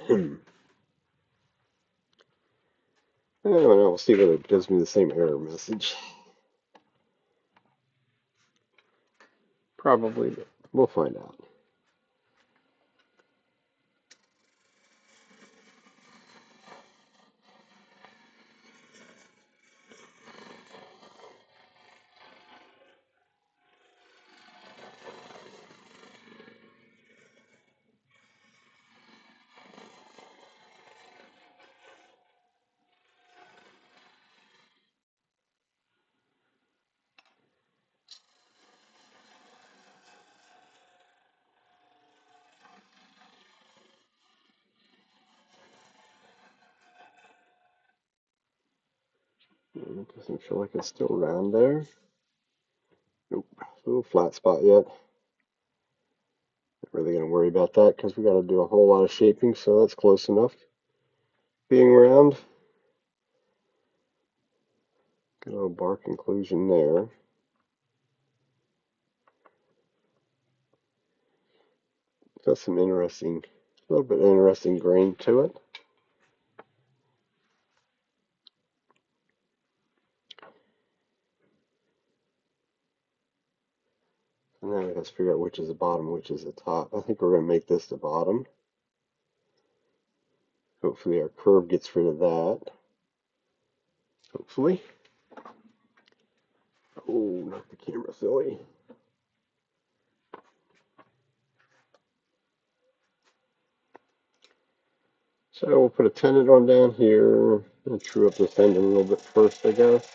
I don't know. We'll see whether it gives me the same error message. Probably, but we'll find out. It doesn't feel like it's still around there. Nope. A little flat spot yet. Not really going to worry about that because we got to do a whole lot of shaping, so that's close enough. Being round. Got a little bark inclusion there. Got some interesting, a little bit interesting grain to it. And now we have to figure out which is the bottom, which is the top. I think we're going to make this the bottom. Hopefully our curve gets rid of that. Hopefully. Oh, not the camera silly. So we'll put a tendon on down here and true up the tendon a little bit first, I guess.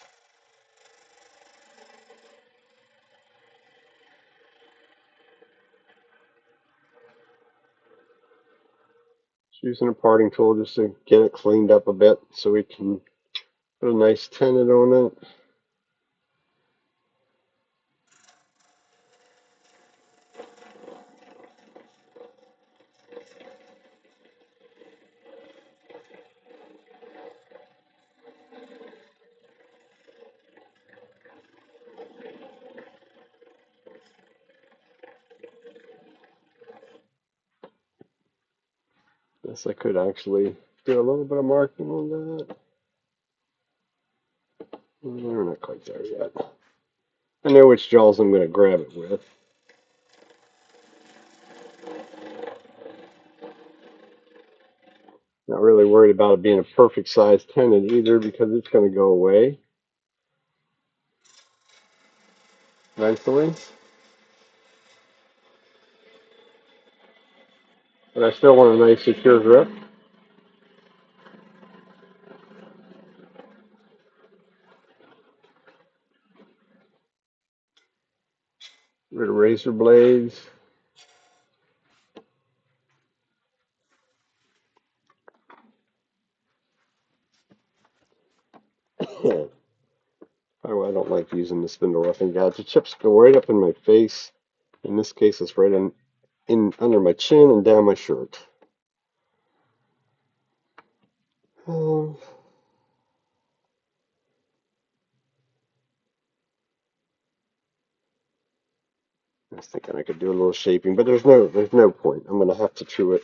Just using a parting tool just to get it cleaned up a bit so we can put a nice tendon on it. Guess I could actually do a little bit of marking on that. We're not quite there yet. I know which jaws I'm going to grab it with. Not really worried about it being a perfect size tendon either because it's going to go away eventually. But I still want a nice secure grip. Rid of razor blades. By the way, I don't like using the spindle roughing gadget. Chips go right up in my face. In this case, it's right in under my chin and down my shirt. I was thinking I could do a little shaping, but there's no point. I'm gonna have to true it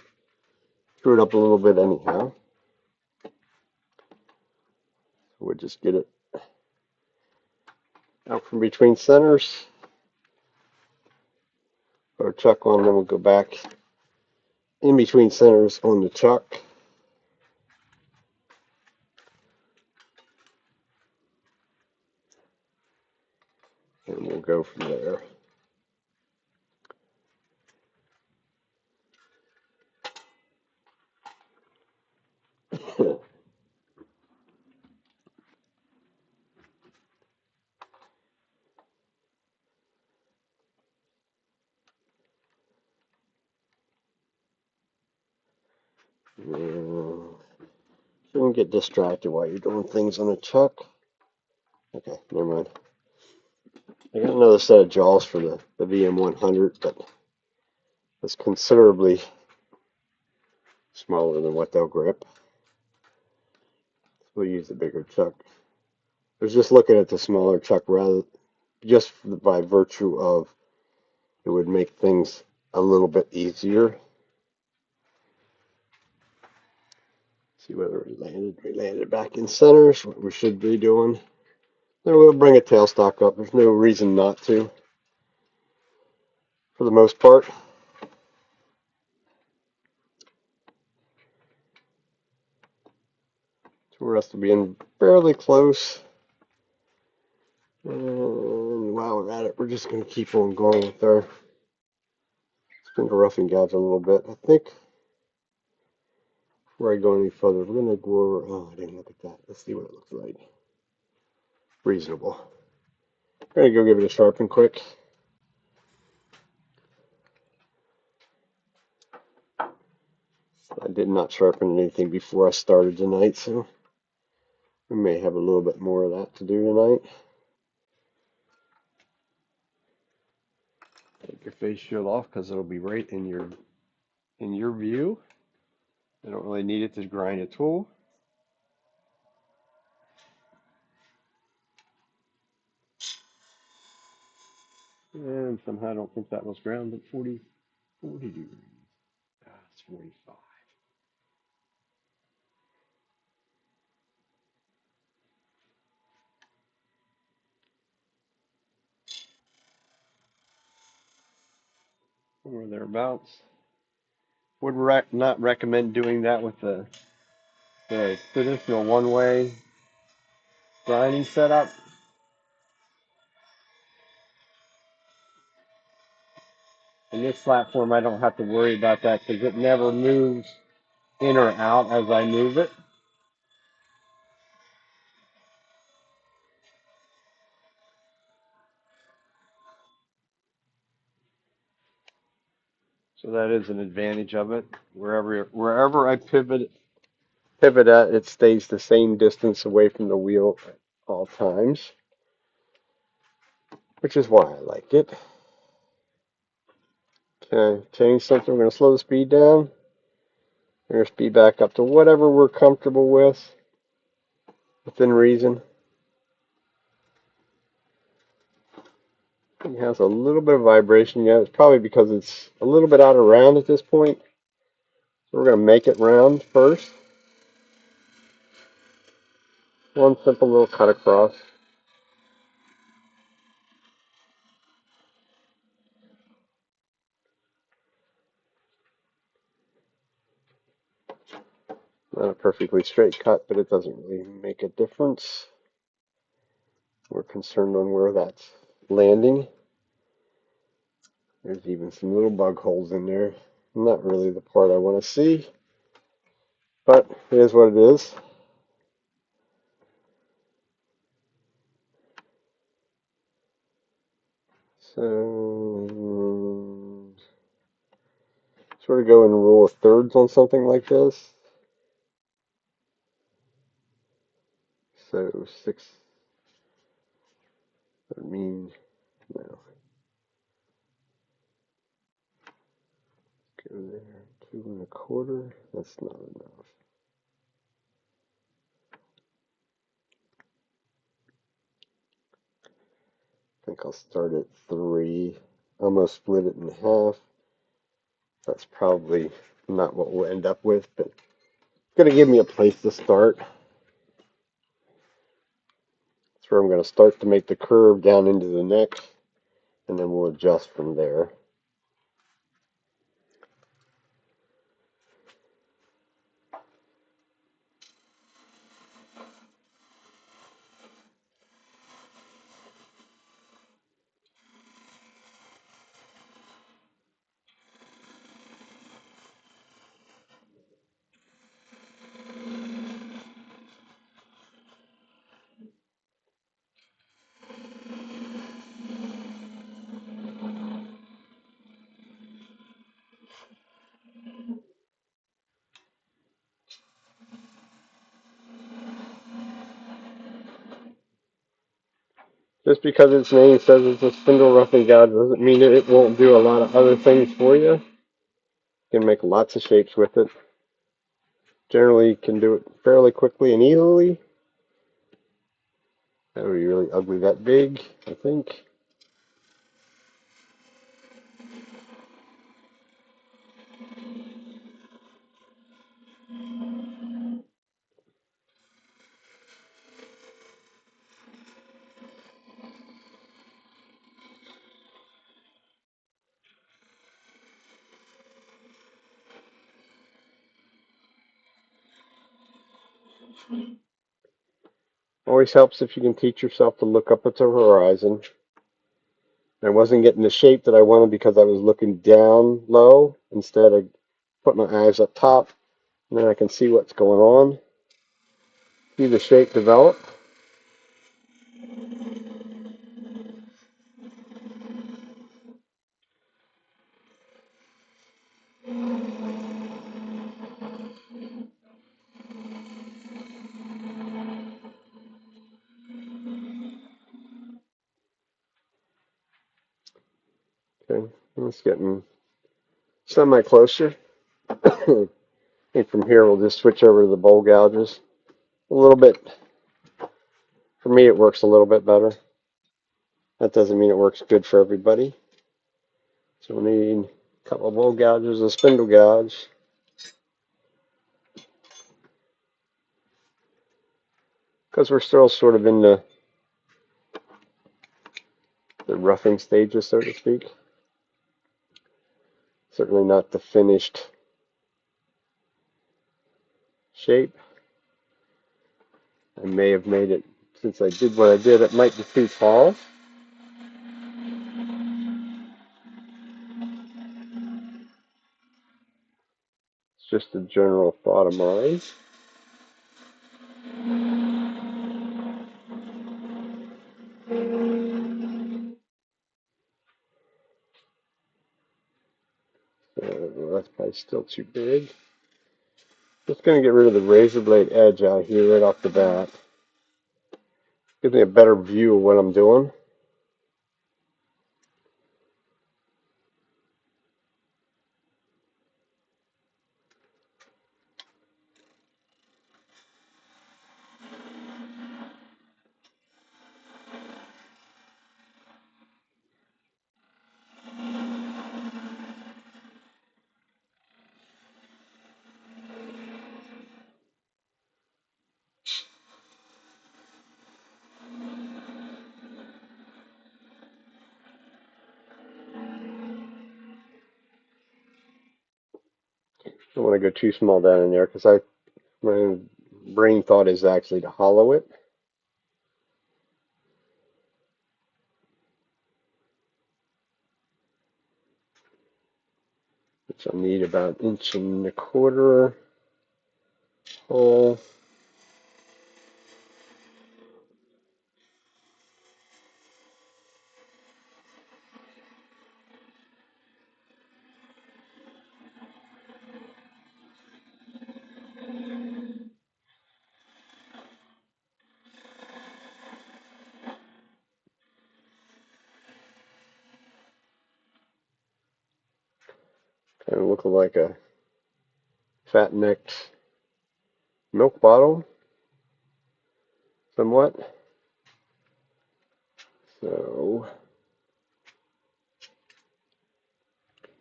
up a little bit anyhow. We'll just get it out from between centers. Put our chuck on, then we'll go back in between centers on the chuck. And we'll go from there. Don't get distracted while you're doing things on a chuck. Okay, never mind. I got another set of jaws for the VM100, but it's considerably smaller than what they'll grip. So we'll use the bigger chuck. I was just looking at the smaller chuck rather just by virtue of it would make things a little bit easier. See whether it landed. We landed back in center, is what we should be doing. Then we'll bring a tailstock up. There's no reason not to, for the most part. So we're to be in fairly close. And while we're at it, we're just going to keep on going with our spin the roughing guides a little bit. I think before I go any further, we're going to go over. Oh, I didn't look at that. Let's see what it looks like. Reasonable. I'm going to go give it a sharpen quick. I did not sharpen anything before I started tonight, so we may have a little bit more of that to do tonight. Take your face shield off because it'll be right in your view. I don't really need it to grind a tool. And somehow I don't think that was ground, but 40 degrees. Ah, it's 45. Or thereabouts. Would not recommend doing that with the traditional one-way grinding setup. In this platform, I don't have to worry about that because it never moves in or out as I move it. So that is an advantage of it. Wherever I pivot at, it stays the same distance away from the wheel at all times, which is why I like it. Okay, change something. We're going to slow the speed down. We're going to speed back up to whatever we're comfortable with, within reason. It has a little bit of vibration yet. It's probably because it's a little bit out of round at this point. So we're going to make it round first. One simple little cut across. Not a perfectly straight cut, but it doesn't really make a difference. We're concerned on where that's landing. There's even some little bug holes in there. Not really the part I want to see, but it is what it is. So, sort of go in rule of thirds on something like this. So 6, I mean, no. Go there, 2 1/4. That's not enough. I think I'll start at 3. Almost split it in half. That's probably not what we'll end up with, but it's going to give me a place to start. That's where I'm going to start to make the curve down into the neck, and then we'll adjust from there. Just because its name says it's a spindle roughing guide doesn't mean that it won't do a lot of other things for you. You can make lots of shapes with it. Generally, you can do it fairly quickly and easily. That would be really ugly that big, I think. Always helps if you can teach yourself to look up at the horizon. I wasn't getting the shape that I wanted because I was looking down low instead of put my eyes up top, and then I can see what's going on, see the shape develop. Okay, it's getting semi closer. I think from here we'll just switch over to the bowl gouges. A little bit, for me it works a little bit better. That doesn't mean it works good for everybody. So we need a couple of bowl gouges, a spindle gouge. Because we're still sort of in the roughing stages, so to speak. Certainly not the finished shape. I may have made it, since I did what I did, it might be too tall. It's just a general thought of mine. So that's probably still too big. Just going to get rid of the razor blade edge out here right off the bat. Gives me a better view of what I'm doing. I don't want to go too small down in there because my brain thought is actually to hollow it. Which I'll need about 1.25 inch hole. Kind of look like a fat-necked milk bottle, somewhat. So,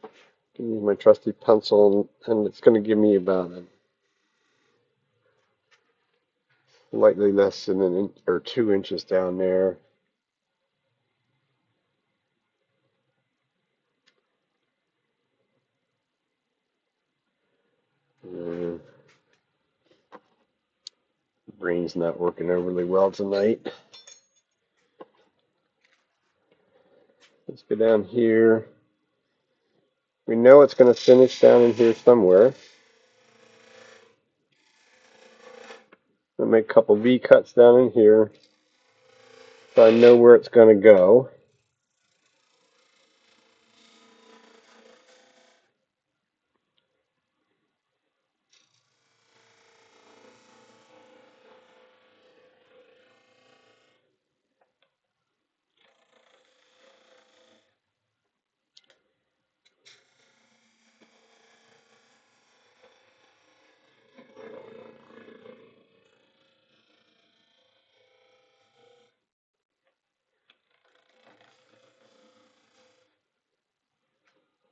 I can use my trusty pencil, and it's going to give me about a slightly less than an inch or 2 inches down there. Uh, brain's not working overly well tonight. Let's go down here. We know it's going to finish down in here somewhere. I'll make a couple V cuts down in here so I know where it's going to go.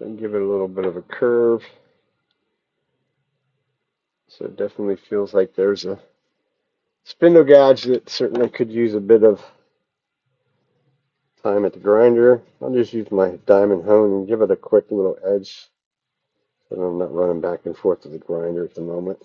And give it a little bit of a curve. So it definitely feels like there's a spindle gouge that certainly could use a bit of time at the grinder. I'll just use my diamond hone and give it a quick little edge so I'm not running back and forth to the grinder at the moment.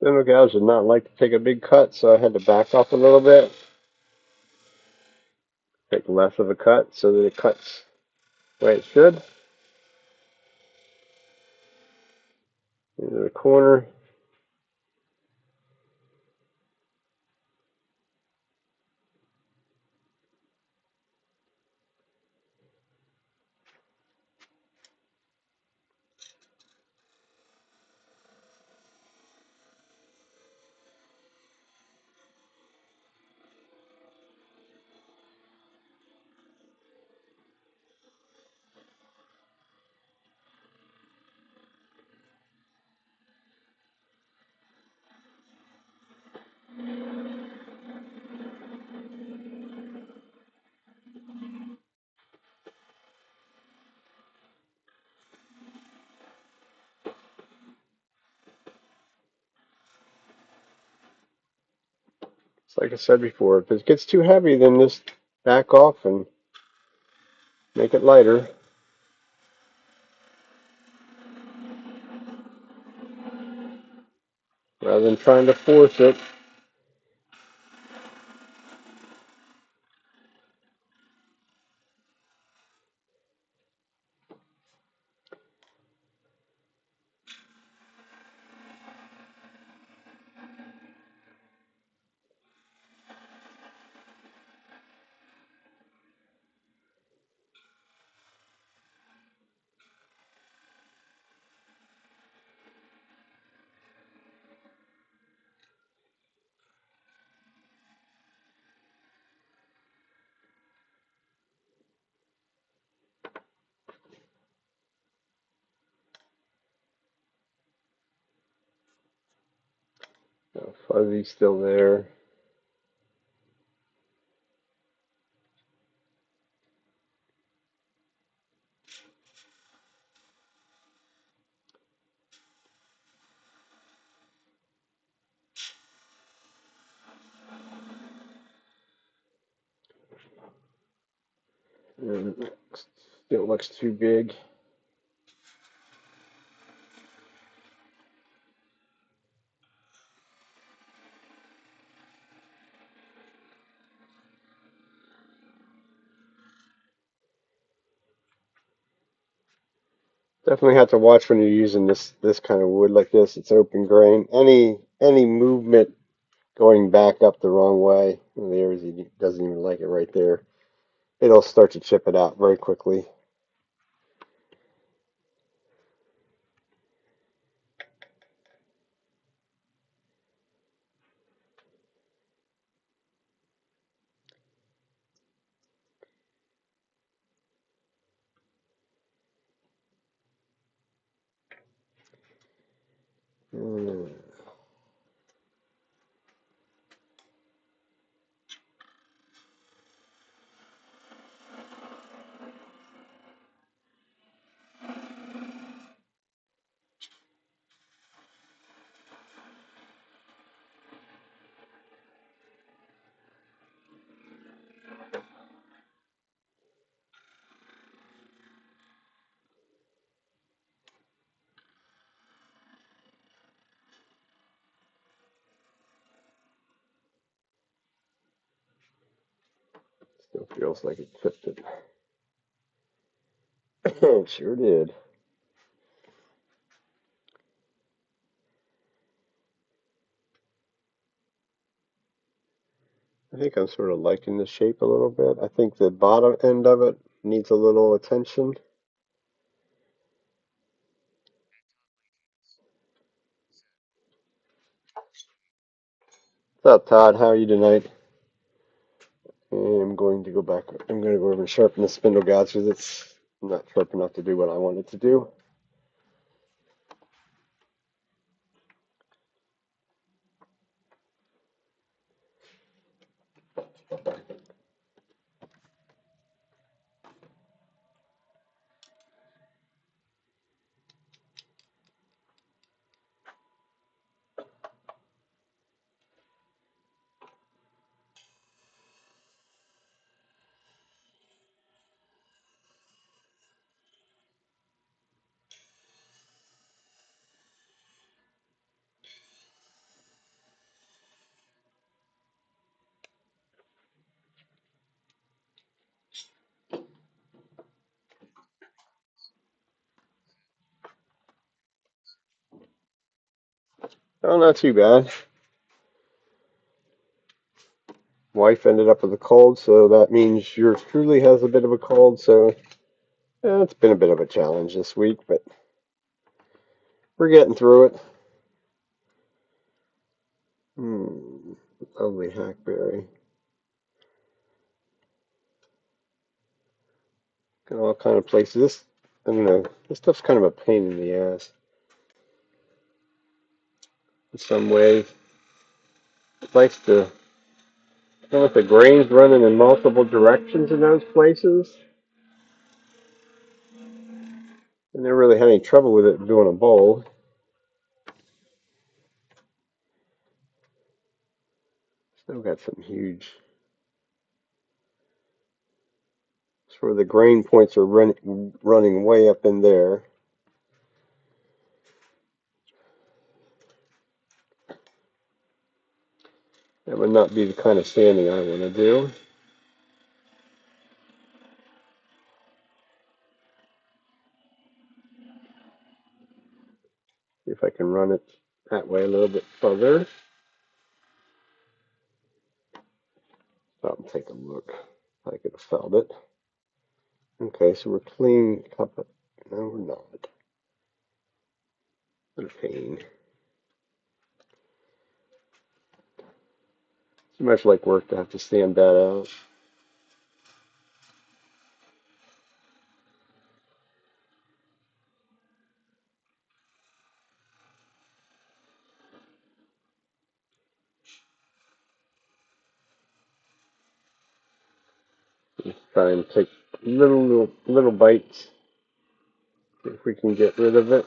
Spindle gouge did not like to take a big cut, so I had to back off a little bit. Take less of a cut so that it cuts the way it should. Into the corner. So like I said before, if it gets too heavy, then just back off and make it lighter. Rather than trying to force it. Fuzzy still there. And still looks too big. Definitely have to watch when you're using this kind of wood like this. It's open grain. Any movement going back up the wrong way, there's he doesn't even like it right there. It'll start to chip it out very quickly. Mm. Still feels like it chipped it. It sure did. I think I'm sort of liking the shape a little bit. I think the bottom end of it needs a little attention. What's up, Todd? How are you tonight? I'm going to go back. I'm going to go over and sharpen the spindle gouge because it's not sharp enough to do what I want it to do. Oh, not too bad. Wife ended up with a cold, so that means yours truly has a bit of a cold. So yeah, it's been a bit of a challenge this week, but we're getting through it. Lovely hackberry. Got all kind of places. This, I don't know. This stuff's kind of a pain in the ass in some ways. It likes to, I don't know if the grain's running in multiple directions in those places, and they're really having trouble with it doing a bowl. Still got some huge. It's where the grain points are running way up in there. That would not be the kind of sanding I want to do. See if I can run it that way a little bit further. Stop and take a look. I could have felt it. Okay, so we're cleaning up. No, we're not. What a pain. Too much like work to have to sand that out. Try and take little bites. See if we can get rid of it.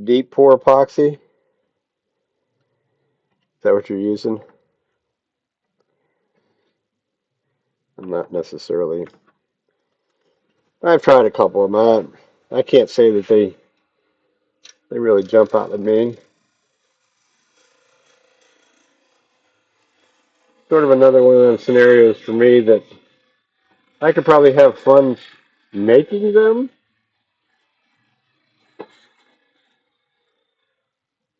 Deep pour epoxy. Is that what you're using? Not necessarily. I've tried a couple of them. I can't say that they really jump out at me. Sort of another one of those scenarios for me that I could probably have fun making them,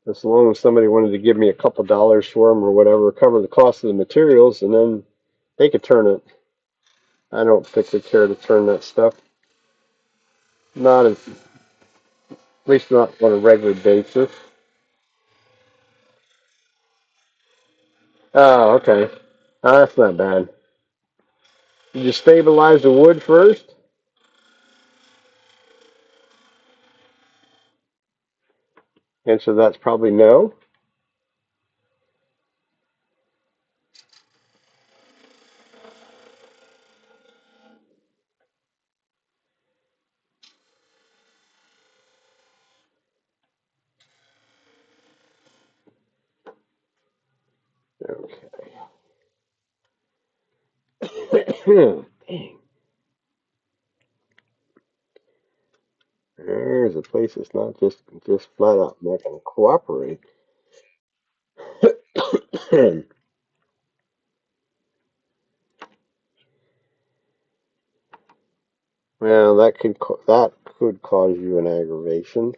as long as somebody wanted to give me a couple dollars for them or whatever, cover the cost of the materials, and then they could turn it. I don't particularly care to turn that stuff. Not at least not on a regular basis. Oh, okay. That's not bad. Did you stabilize the wood first? Answer that's probably no. Okay. Dang. There's a place that's not just flat out not going to cooperate. Well, that could cause you an aggravation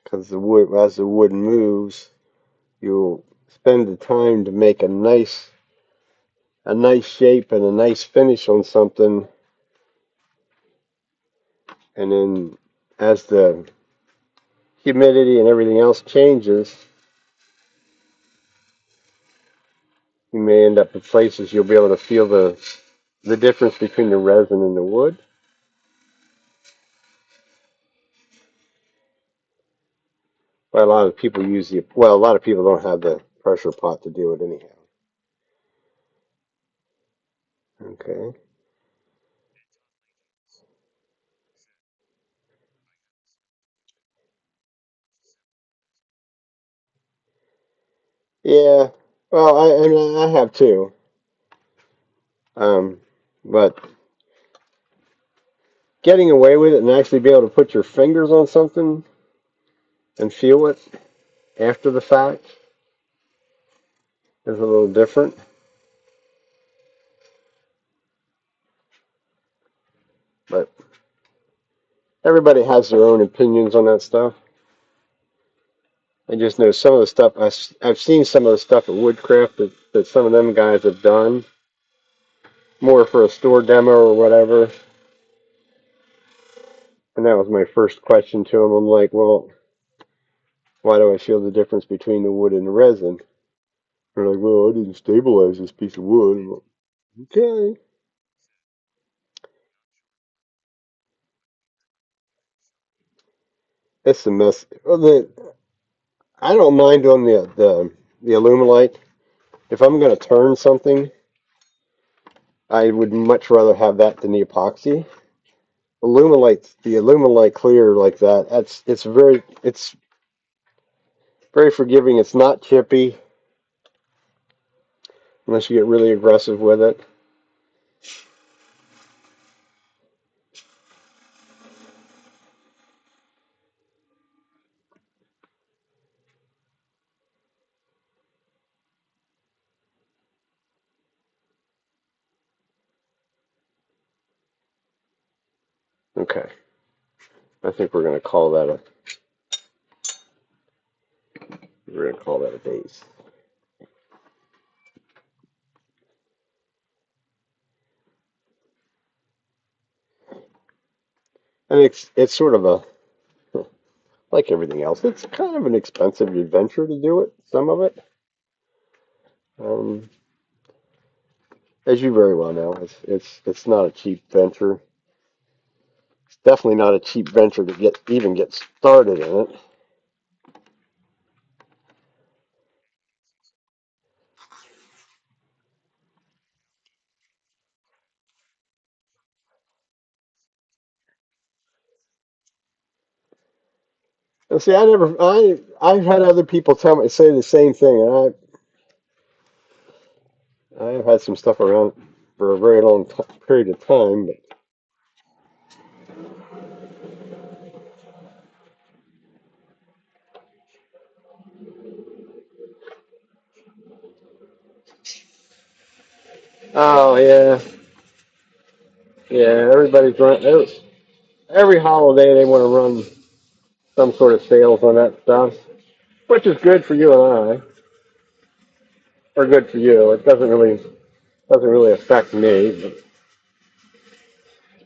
because the wood, as the wood moves, you'll spend the time to make a nice shape and a nice finish on something, and then as the humidity and everything else changes, you may end up in places you'll be able to feel the difference between the resin and the wood. But a lot of people a lot of people don't have the pressure pot to do it anyhow. Okay. Yeah. Well, I have too. Um, but getting away with it and actually be able to put your fingers on something and feel it after the fact is a little different. But everybody has their own opinions on that stuff. I just know some of the stuff I've seen some of the stuff at Woodcraft that some of them guys have done more for a store demo or whatever. And that was my first question to them. I'm like, well, why do I feel the difference between the wood and the resin? They're like, well, I didn't stabilize this piece of wood. I'm like, okay. It's a mess. Well, I don't mind on the Alumilite. If I'm going to turn something, I would much rather have that than the epoxy. The Alumilite clear like that, it's very forgiving. It's not chippy unless you get really aggressive with it. Okay, I think we're gonna call that a base. And it's sort of a like everything else. It's kind of an expensive adventure to do it. Some of it, um, as you very well know, it's not a cheap venture. It's definitely not a cheap venture to get started in it. And see, I've had other people say the same thing, and I've had some stuff around for a very long period of time. But oh yeah, yeah, every holiday they want to run some sort of sales on that stuff, which is good for you and I, or good for you. It doesn't really affect me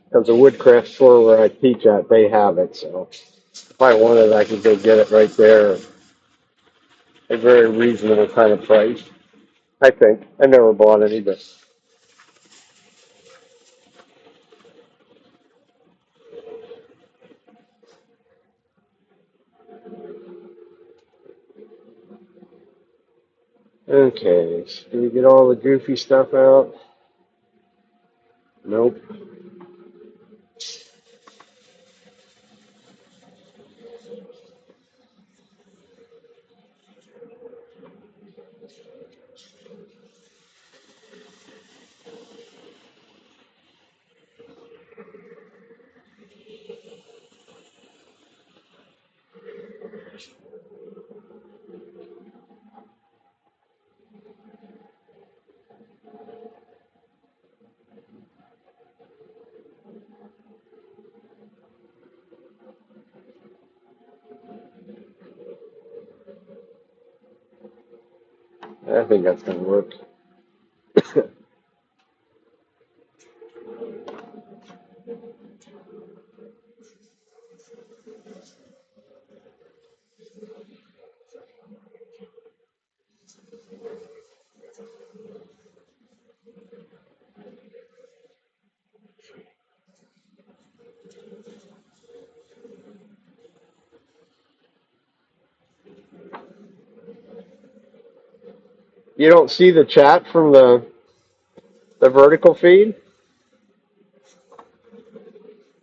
because the woodcraft store where I teach at, they have it. So if I wanted, I could go get it right there at a very reasonable kind of price. I think I never bought any, but okay. So do we get all the goofy stuff out? Nope. I think that's gonna work. You don't see the chat from the vertical feed?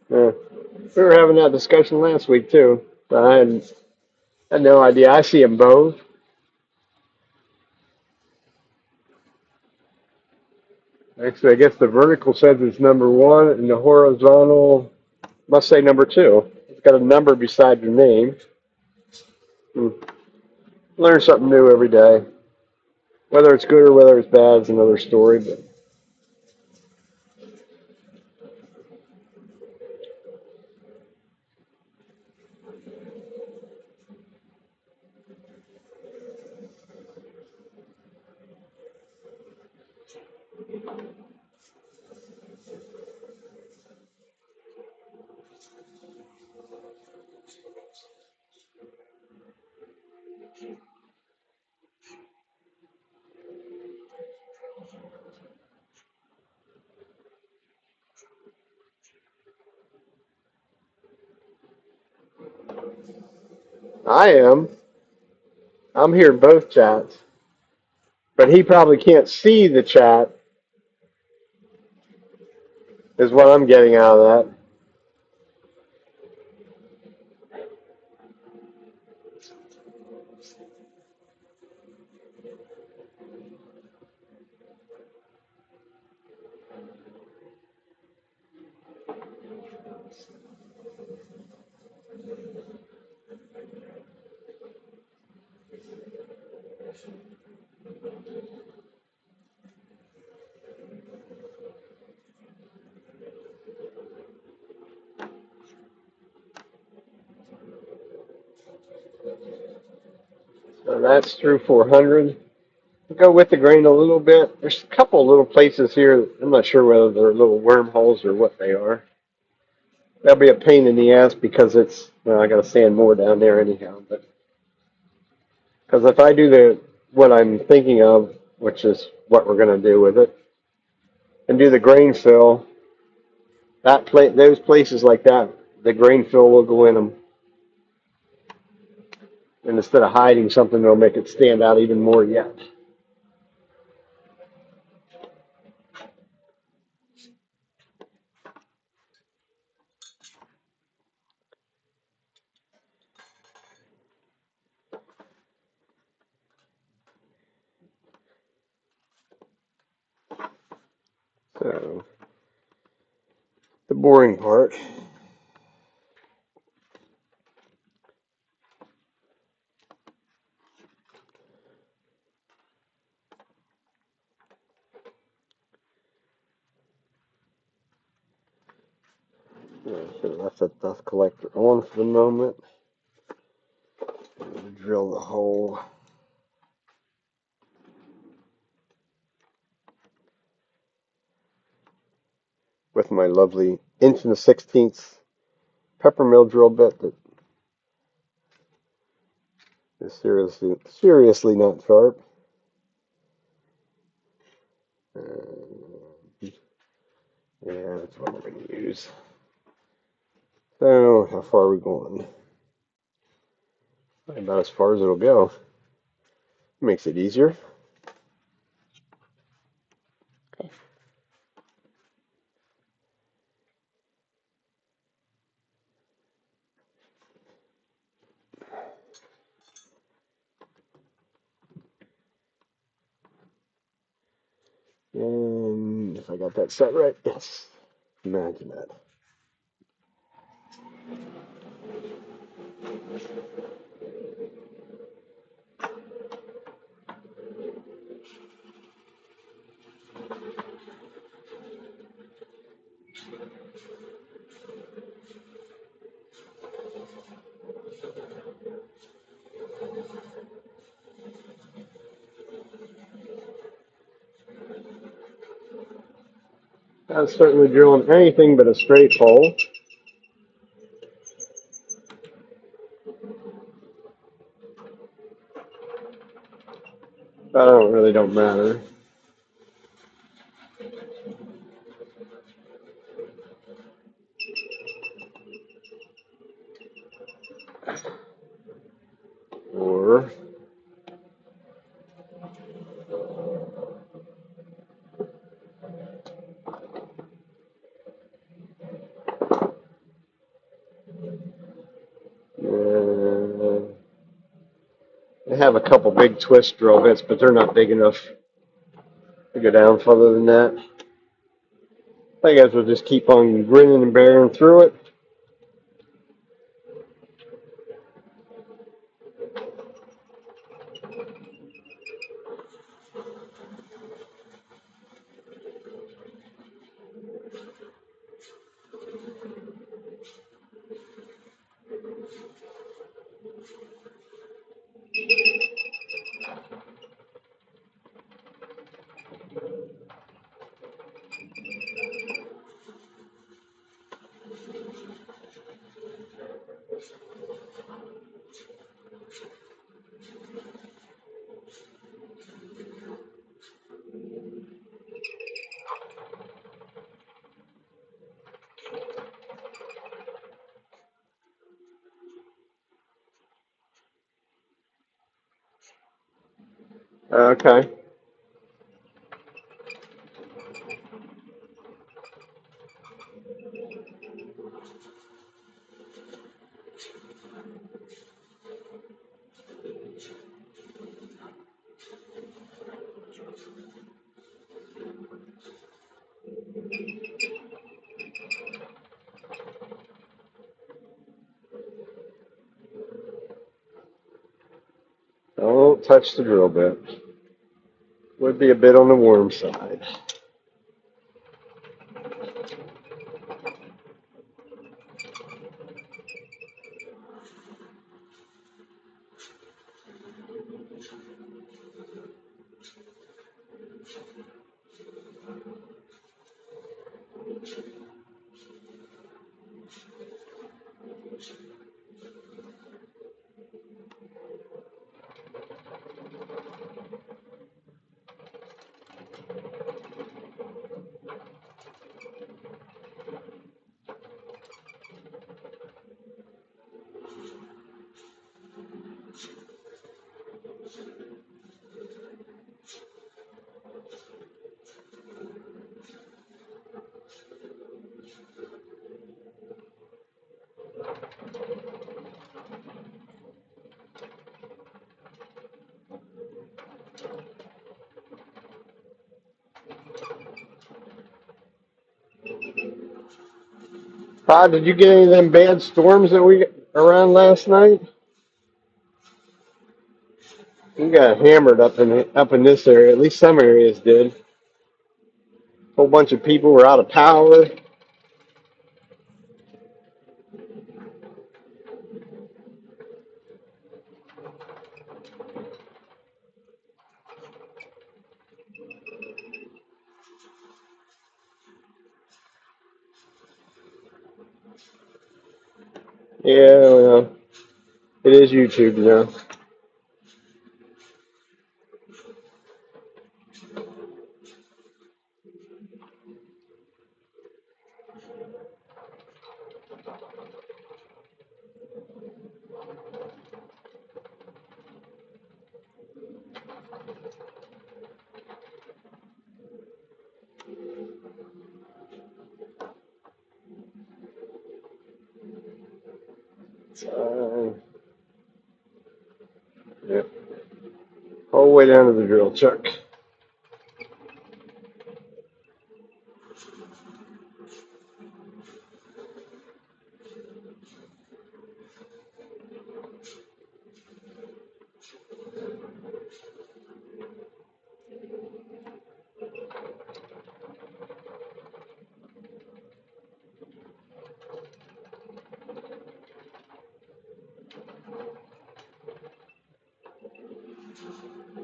Yeah. We were having that discussion last week too. I had no idea. I see them both. Actually, I guess the vertical says it's number one, and the horizontal must say number two. It's got a number beside your name. Learn something new every day. Whether it's good or whether it's bad is another story. But I am. I'm hearing both chats. But he probably can't see the chat, is what I'm getting out of that. So that's through 400. Go with the grain a little bit. There's a couple little places here. I'm not sure whether they're little wormholes or what they are. That'll be a pain in the ass because I got to sand more down there anyhow. But because if I do what I'm thinking of, which is what we're going to do with it, and do the grain fill, those places like that, the grain fill will go in them. And instead of hiding something, it'll make it stand out even more yet. So the boring part. Yeah, I should have left that dust collector on for the moment. Drill the hole. With my lovely 1 1/16 peppermill drill bit that is seriously not sharp. Yeah, that's what we're going to use. So, how far are we going? About as far as it'll go. Makes it easier. And if I got that set right, yes. Imagine that. I'm certainly drilling anything but a straight hole. That really don't matter. Or I have a couple big twist drill bits, but they're not big enough to go down further than that. I guess we'll just keep on grinning and bearing through it. Okay. Don't touch the drill bit. Would be a bit on the warm side. Todd, did you get any of them bad storms that we got around last night? We got hammered up in this area. At least some areas did. A whole bunch of people were out of power. Yeah, well, it is YouTube, you know. Yeah. Whole way down to the drill chuck.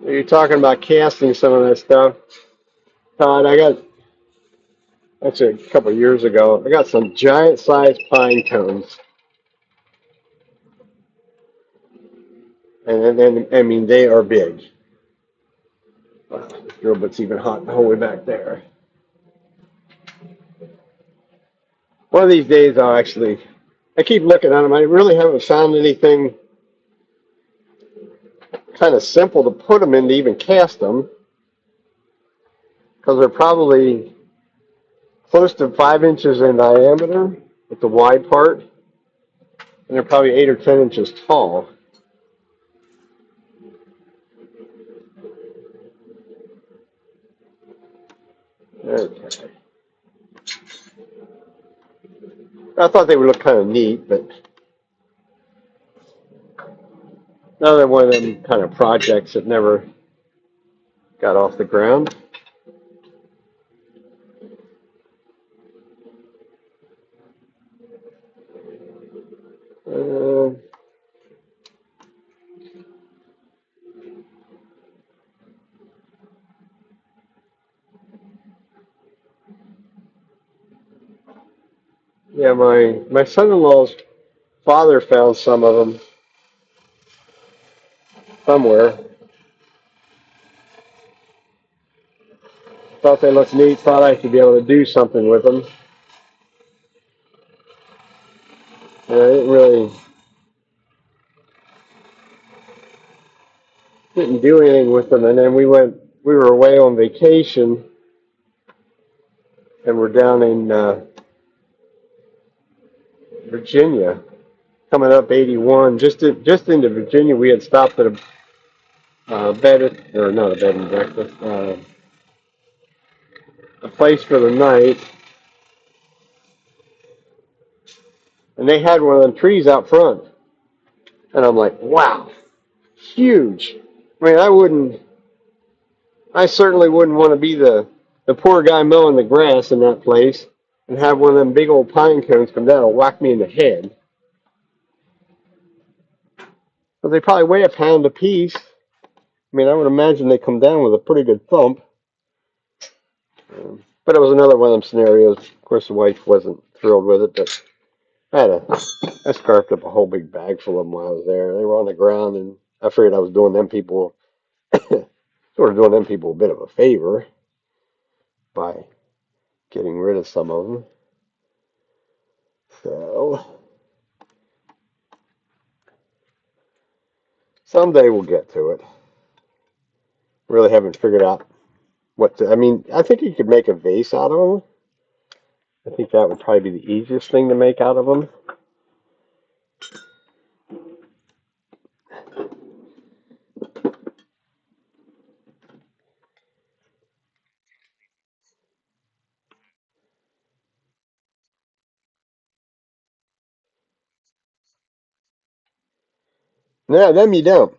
You're talking about casting some of that stuff. Todd, that's a couple of years ago, I got some giant sized pine cones. And I mean, they are big. Wow, this drill bit's even hot the whole way back there. One of these days, I keep looking at them. I really haven't found anything kind of simple to put them in to even cast them because they're probably close to 5 inches in diameter with the wide part, and they're probably 8 or 10 inches tall. Okay. I thought they would look kind of neat, but another one of them kind of projects that never got off the ground. Uh, yeah, my son-in-law's father found some of them somewhere. Thought they looked neat. Thought I should be able to do something with them. And I didn't didn't do anything with them. And then we were away on vacation, and we're down in Virginia, coming up 81. Just into Virginia, we had stopped at a or not a bed and breakfast, a place for the night, and they had one of them trees out front, and I'm like, wow, huge. I mean, I certainly wouldn't want to be the poor guy mowing the grass in that place and have one of them big old pine cones come down and whack me in the head. But they probably weigh a pound apiece. I mean, I would imagine they come down with a pretty good thump. But it was another one of them scenarios. Of course, the wife wasn't thrilled with it, but I scarfed up a whole big bag full of them while I was there. They were on the ground, and I figured I was doing them people, sort of doing them people a bit of a favor by getting rid of some of them. So someday we'll get to it. Really haven't figured out I mean, I think you could make a vase out of them. I think that would probably be the easiest thing to make out of them. No, them you don't.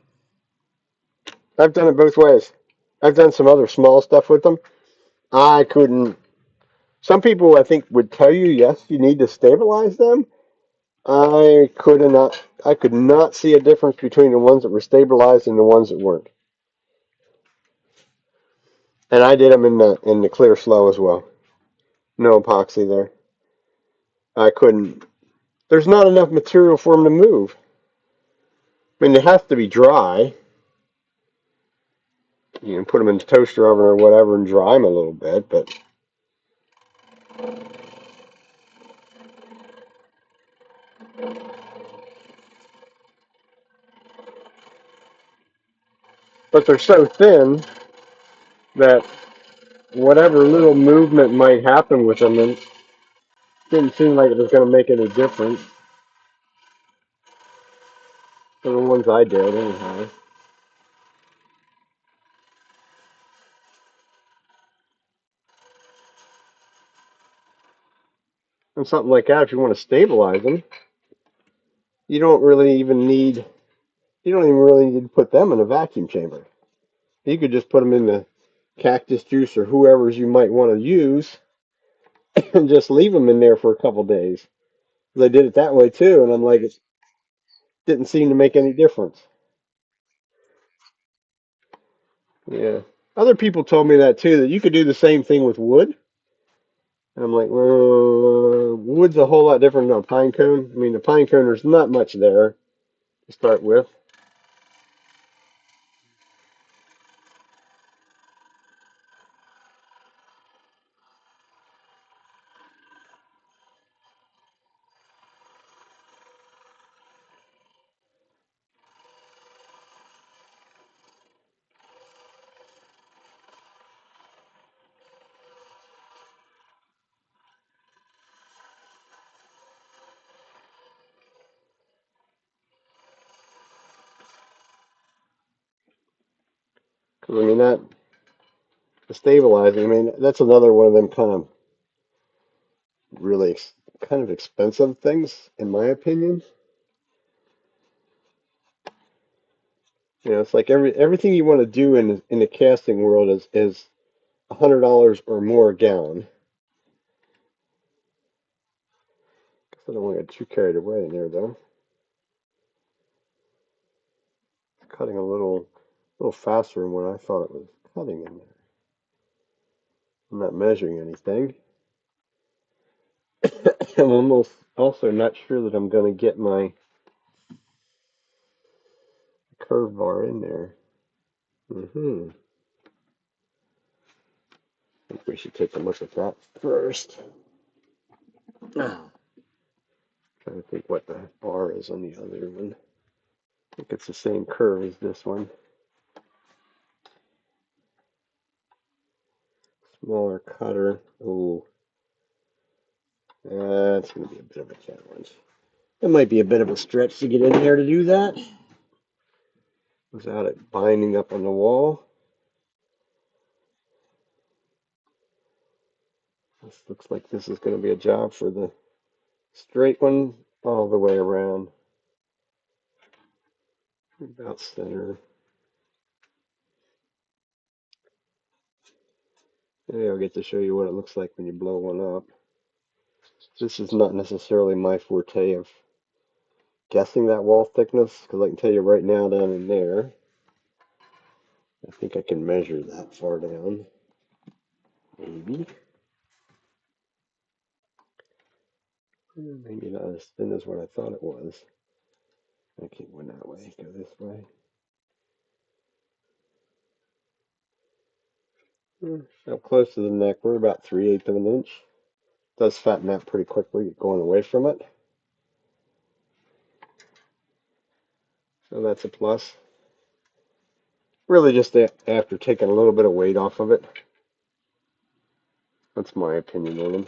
I've done it both ways. I've done some other small stuff with them. I couldn't. Some people, I think, would tell you, yes, you need to stabilize them. I could not see a difference between the ones that were stabilized and the ones that weren't. And I did them in the clear slow as well. No epoxy there. I couldn't. There's not enough material for them to move. I mean, they have to be dry. You can put them in the toaster oven or whatever and dry them a little bit, but they're so thin that whatever little movement might happen with them, it didn't seem like it was going to make any difference. For the ones I did, anyhow. And something like that, if you want to stabilize them, you don't really even need you don't even really need to put them in a vacuum chamber. You could just put them in the cactus juice or whoever's you might want to use and just leave them in there for a couple days. They did it that way too, and I'm like, it didn't seem to make any difference. Yeah. Other people told me that too, that you could do the same thing with wood. And I'm like, well, wood's a whole lot different than a pine cone. I mean, the pine cone, there's not much there to start with. Because, I mean, the stabilizing, I mean, that's another one of them kind of really kind of expensive things, in my opinion. You know, it's like everything you want to do in the casting world is $100 or more a gallon. Guess I don't want to get too carried away in there though. It's cutting a little faster than what I thought it was cutting in there. I'm not measuring anything. I'm almost also not sure that I'm going to get my curve bar in there. I think we should take a look at that first. Trying to think what the bar is on the other one. I think it's the same curve as this one. smaller cutter. Oh, that's going to be a bit of a challenge. It might be a bit of a stretch to get in there to do that without it binding up on the wall. This looks like this is going to be a job for the straight one all the way around. About center. Maybe I'll get to show you what it looks like when you blow one up. This is not necessarily my forte of guessing that wall thickness, because I can tell you right now down in there, I think I can measure that far down. Maybe. Maybe not as thin as what I thought it was. I can't go that way, go this way. Up close to the neck, we're about 3/8 of an inch. Does fatten out pretty quickly going away from it. So that's a plus. Really just after taking a little bit of weight off of it. That's my opinion on them.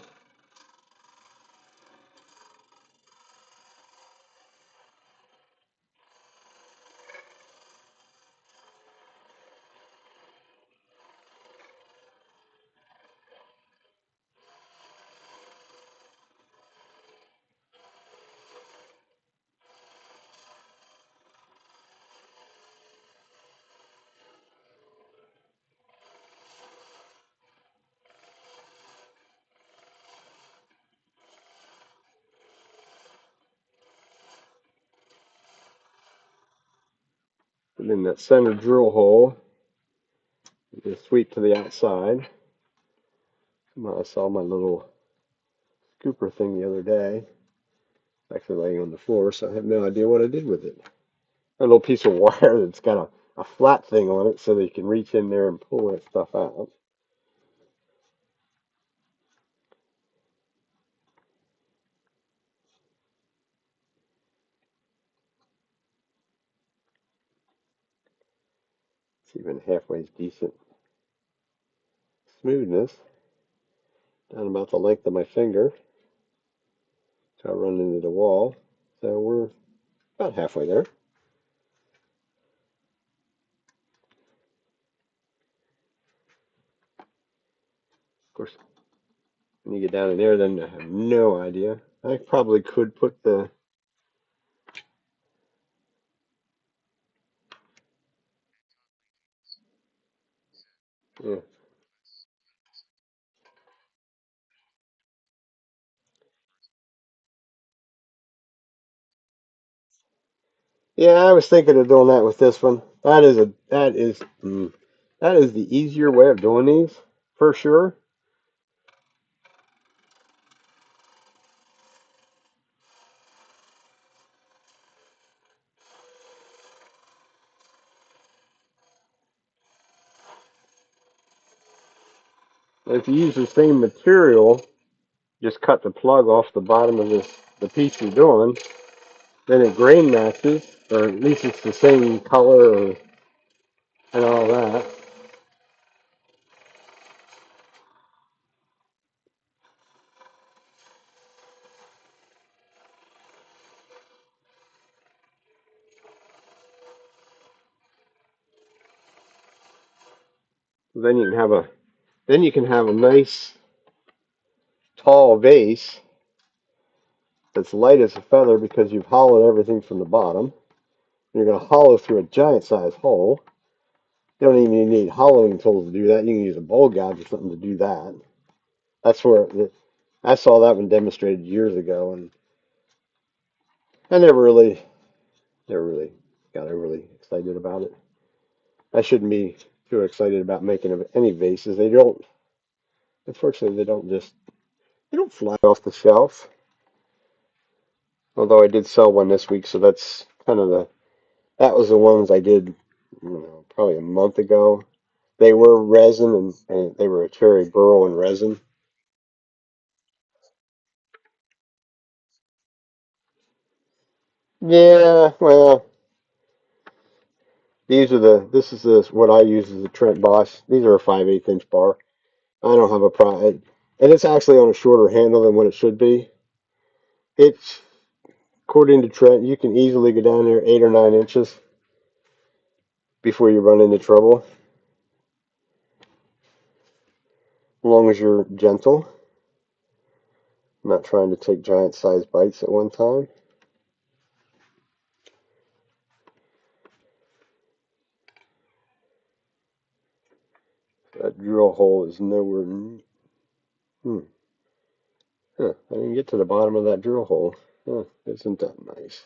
And then that center drill hole, just sweep to the outside. I saw my little scooper thing the other day. It's actually laying on the floor, so I have no idea what I did with it. A little piece of wire that's got a flat thing on it so that you can reach in there and pull that stuff out. It's even halfway decent smoothness. Down about the length of my finger. So I run into the wall. So we're about halfway there. Of course, when you get down in there, then I have no idea. I probably could put the yeah. Yeah, I was thinking of doing that with this one. That is the easier way of doing these for sure. If you use the same material, just cut the plug off the bottom of the piece you're doing, then it grain matches, or at least it's the same color and all that. Then you can have a nice tall vase that's light as a feather because you've hollowed everything from the bottom. You're going to hollow through a giant size hole. You don't even need hollowing tools to do that. You can use a bowl gouge or something to do that. That's where I saw that one demonstrated years ago, and I never really got overly excited about it. I shouldn't be too excited about making any vases. They don't, unfortunately, they don't fly off the shelf. Although I did sell one this week, so that's kind of that was the ones I did, probably a month ago. They were resin and they were a cherry burl and resin. Yeah, well, this is what I use as a Trent Boss. These are a 5/8 inch bar. I don't have a problem. And it's actually on a shorter handle than what it should be. It's, according to Trent, you can easily go down there 8 or 9 inches before you run into trouble, as long as you're gentle, not trying to take giant sized bites at one time. That drill hole is nowhere. Hmm. Huh. I didn't get to the bottom of that drill hole. Huh. Isn't that nice?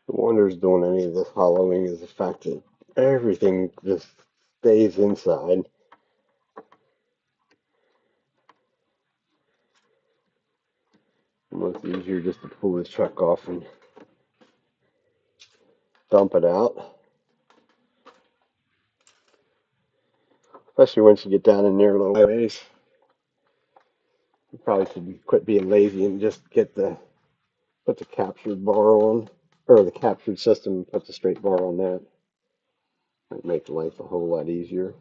The wonders doing any of this hollowing is the fact that everything just stays inside. It's easier just to pull this chuck off and dump it out. Especially once you get down in there a little ways. You probably should quit being lazy and just put the captured bar on, or the captured system and put the straight bar on that. It'd make life a whole lot easier.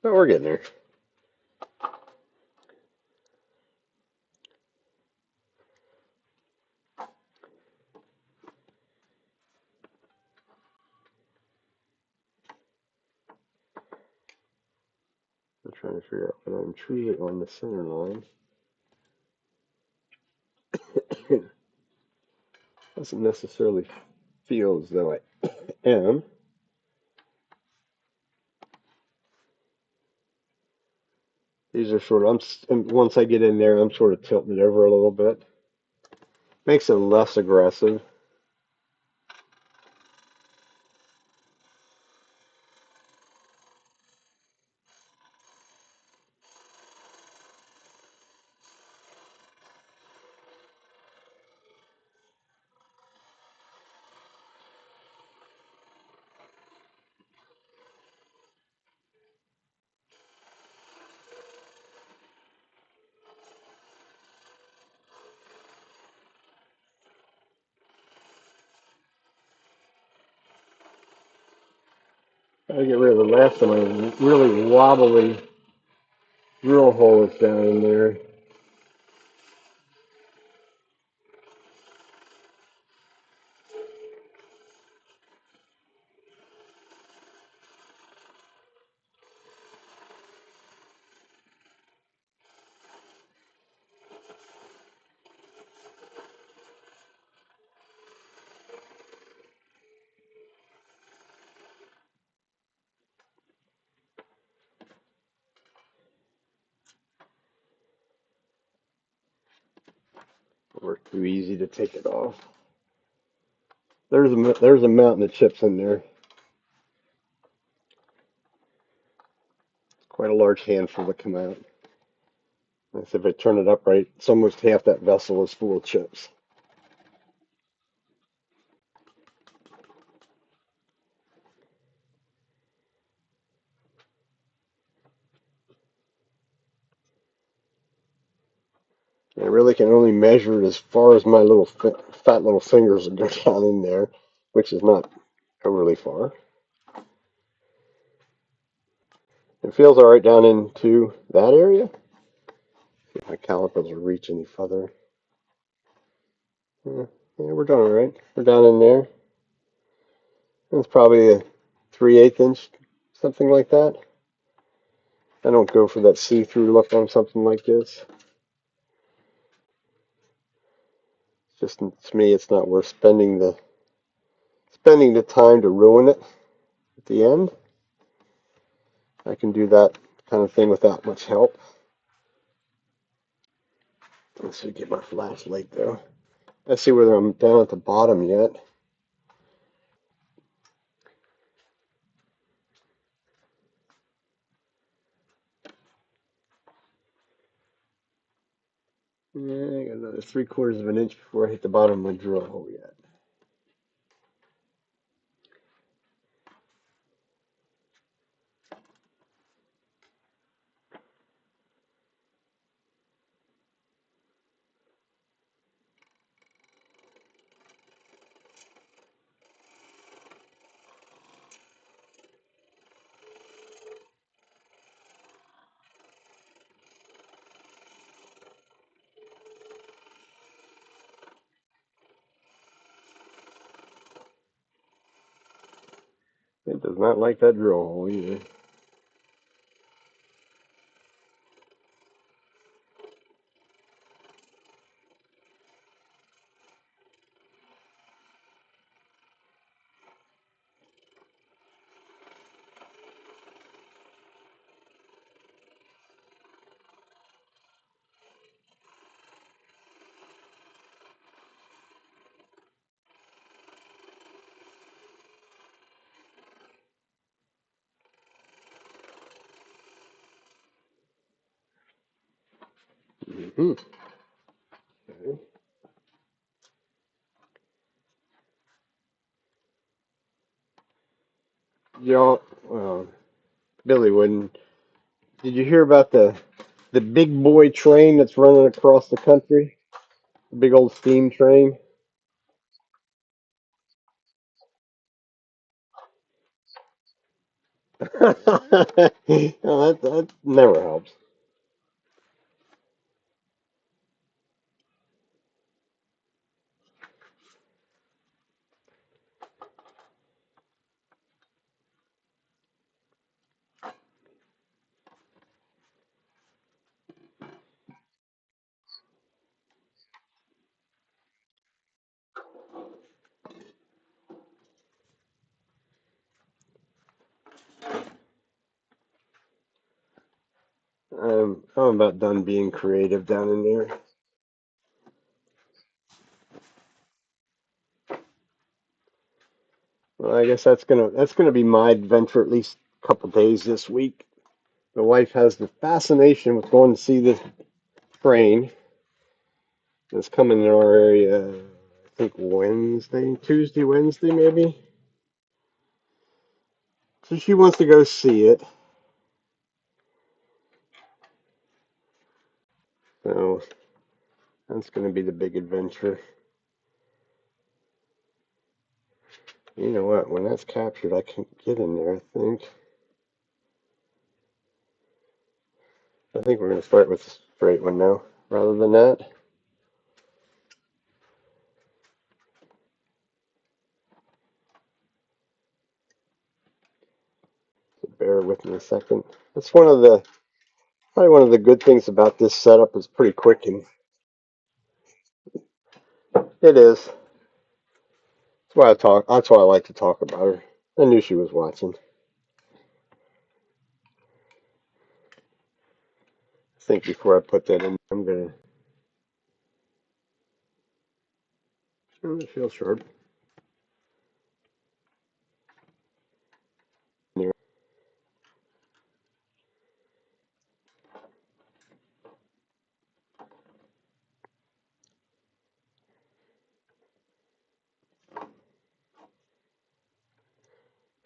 But we're getting there. I'm trying to figure out what I'm treating on the center line. Doesn't necessarily feel as though I am. These are sort of, and once I get in there, I'm sort of tilting it over a little bit. Makes it less aggressive. I get rid of the last of my really wobbly drill holes down in there. Or too easy to take it off. There's a mountain of chips in there. Quite a large handful that come out. If I turn it up right, it's almost half that vessel is full of chips. I really can only measure it as far as my little fat little fingers go down in there, which is not overly far. It feels all right down into that area. If my calipers will reach any further. Yeah, yeah, we're doing all right. We're down in there. It's probably a 3/8 inch, something like that. I don't go for that see-through look on something like this. It's just to me, it's not worth spending the time to ruin it at the end. I can do that kind of thing without much help. Let's see, get my flashlight though. I see whether I'm down at the bottom yet. Yeah, I got another 3/4 of an inch before I hit the bottom of my drill hole yet. It does not like that drill hole either. Mm-hmm. Okay. Y'all, well, Billy wouldn't. Did you hear about the big boy train that's running across the country? The big old steam train. Well, that never helps. I'm about done being creative down in there. Well, I guess that's gonna be my adventure at least a couple days this week. The wife has the fascination with going to see this train that's coming in our area. I think Tuesday, Wednesday, maybe. So she wants to go see it. So that's gonna be the big adventure. You know what? When that's captured, I can get in there. I think we're gonna start with the straight one now, rather than that. So bear with me a second. That's probably one of the good things about this setup is pretty quick, and it is. That's why I like to talk about her. I knew she was watching. I think before I put that in, I'm gonna. Oh, it feels sharp.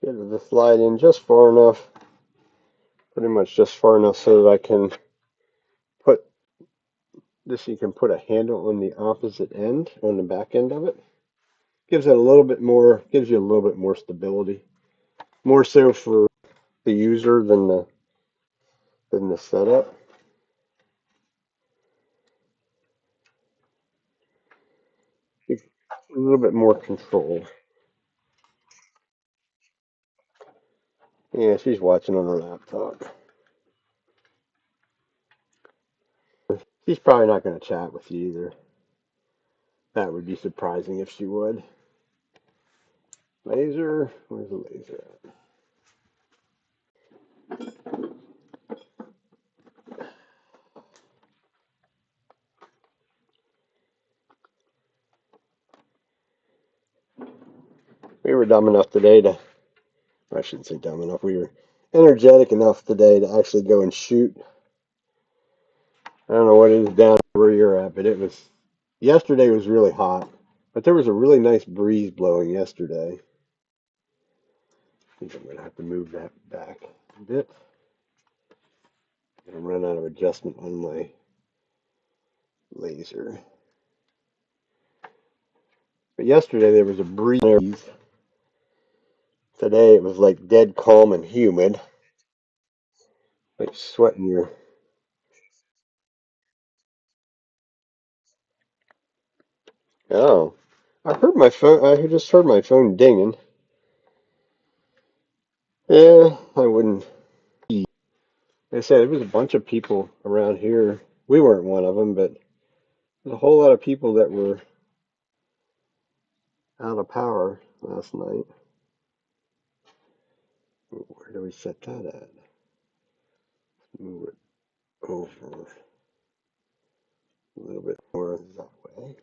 Get the slide in just far enough, pretty much just far enough so that I can put this. You can put a handle on the opposite end, on the back end of it. Gives you a little bit more stability. More so for the user than the setup. little bit more control. Yeah, she's watching on her laptop. She's probably not going to chat with you either. That would be surprising if she would. Laser? Where's the laser at? We were dumb enough today to, I shouldn't say dumb enough, we were energetic enough today to actually go and shoot. I don't know what it is down where you're at, but yesterday was really hot, but there was a really nice breeze blowing yesterday. I think I'm going to have to move that back a bit. I'm running out of adjustment on my laser. But yesterday there was a breeze. Today it was like dead calm and humid. Like sweating your. Oh, I heard my phone. I just heard my phone dinging. Yeah, I wouldn't. Like I said, there was a bunch of people around here. We weren't one of them, but there's a whole lot of people that were out of power last night. Where do we set that at? Move it over a little bit more that way.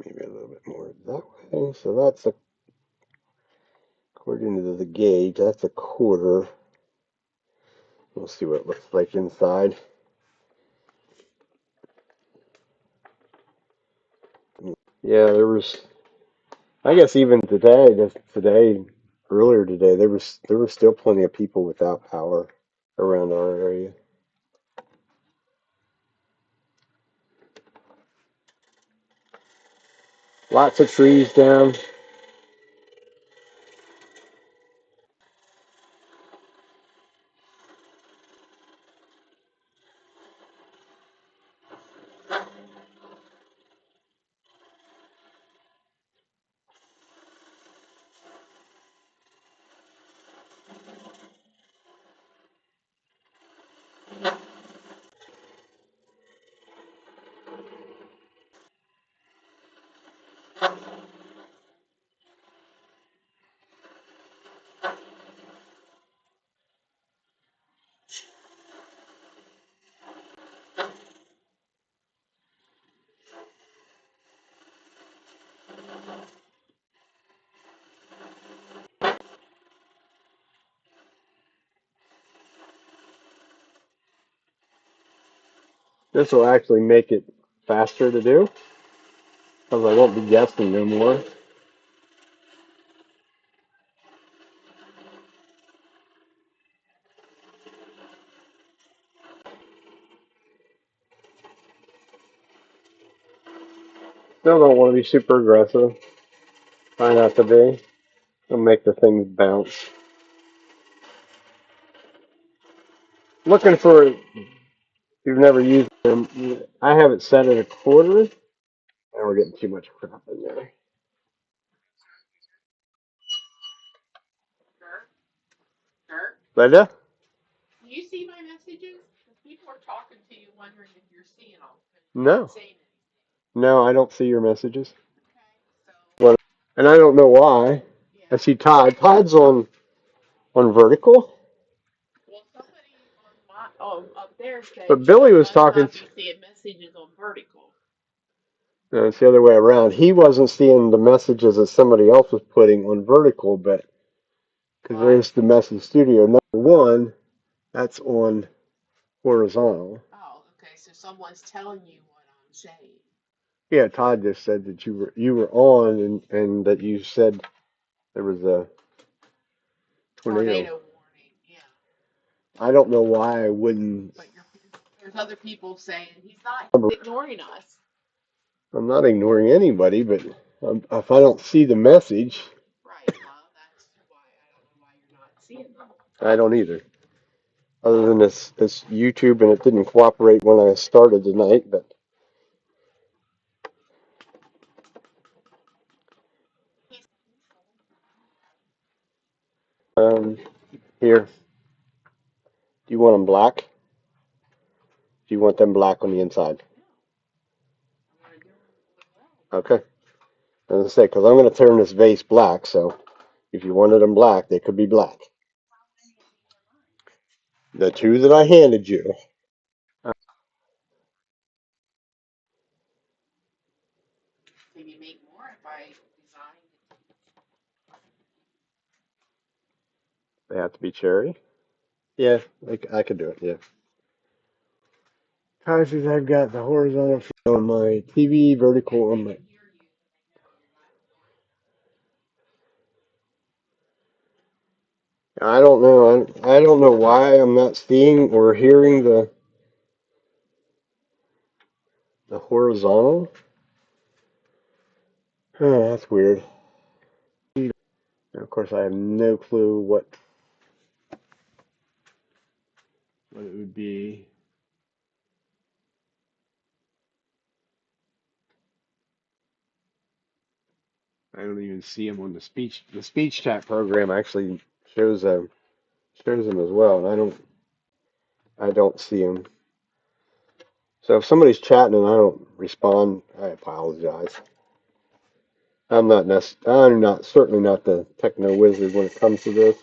Maybe a little bit more that way. So that's according to the gauge, that's a quarter. We'll see what it looks like inside. Yeah, there was. I guess even today, earlier today, there was still plenty of people without power around our area. Lots of trees down. This will actually make it faster to do, because I won't be guessing no more. Still don't want to be super aggressive. Try not to be. It'll make the things bounce. Looking for, if you've never used them, I have it set at a quarter, and we're getting too much crap in there. Linda? No. No, I don't see your messages. And I don't know why. I see Todd. Todd's on vertical. But Billy was talking. No, it's the other way around. He wasn't seeing the messages that somebody else was putting on vertical, but because there's the message studio number one, that's on horizontal. Yeah, Todd just said that you were on and that you said there was a tornado. I don't know why I wouldn't. I'm not ignoring anybody, but if I don't see the message, I don't either. Other than this YouTube, and it didn't cooperate when I started tonight, but Here. Do you want them black? Do you want them black on the inside? Okay. As I say, because I'm going to turn this vase black, so if you wanted them black, they could be black. The two that I handed you. They have to be cherry. Yeah, I could do it. Yeah. Obviously, I've got the horizontal on my TV, vertical on my. I don't know. I don't know why I'm not seeing or hearing the horizontal. Oh, that's weird. And of course, I have no clue what it would be. I don't even see them on the speech. The speech chat program actually shows them as well, and I don't see them. So if somebody's chatting and I don't respond, I apologize. I'm not certainly not the techno wizard when it comes to this.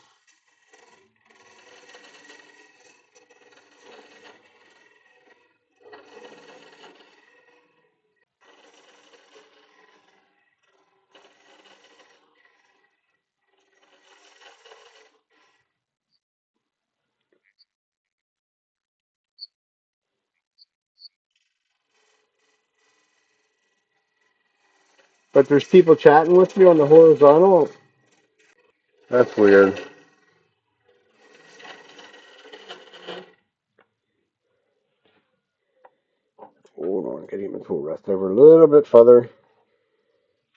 But there's people chatting with you on the horizontal. That's weird. Hold on, getting my tool rest over a little bit further.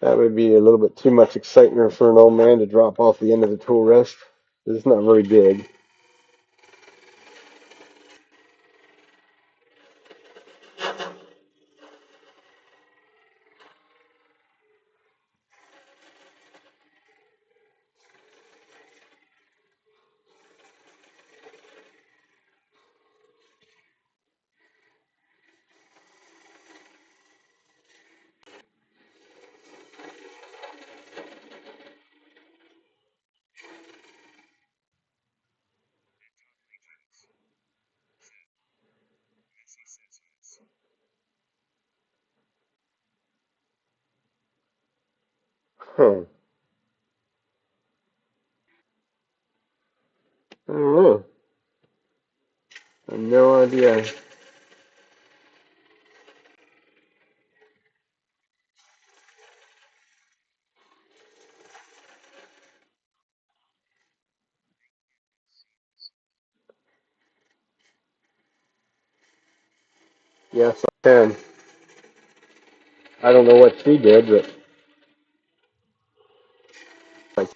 That would be a little bit too much excitement for an old man to drop off the end of the tool rest. It's not very big. Huh. I don't know. I have no idea. Yes, I can. I don't know what she did, but like,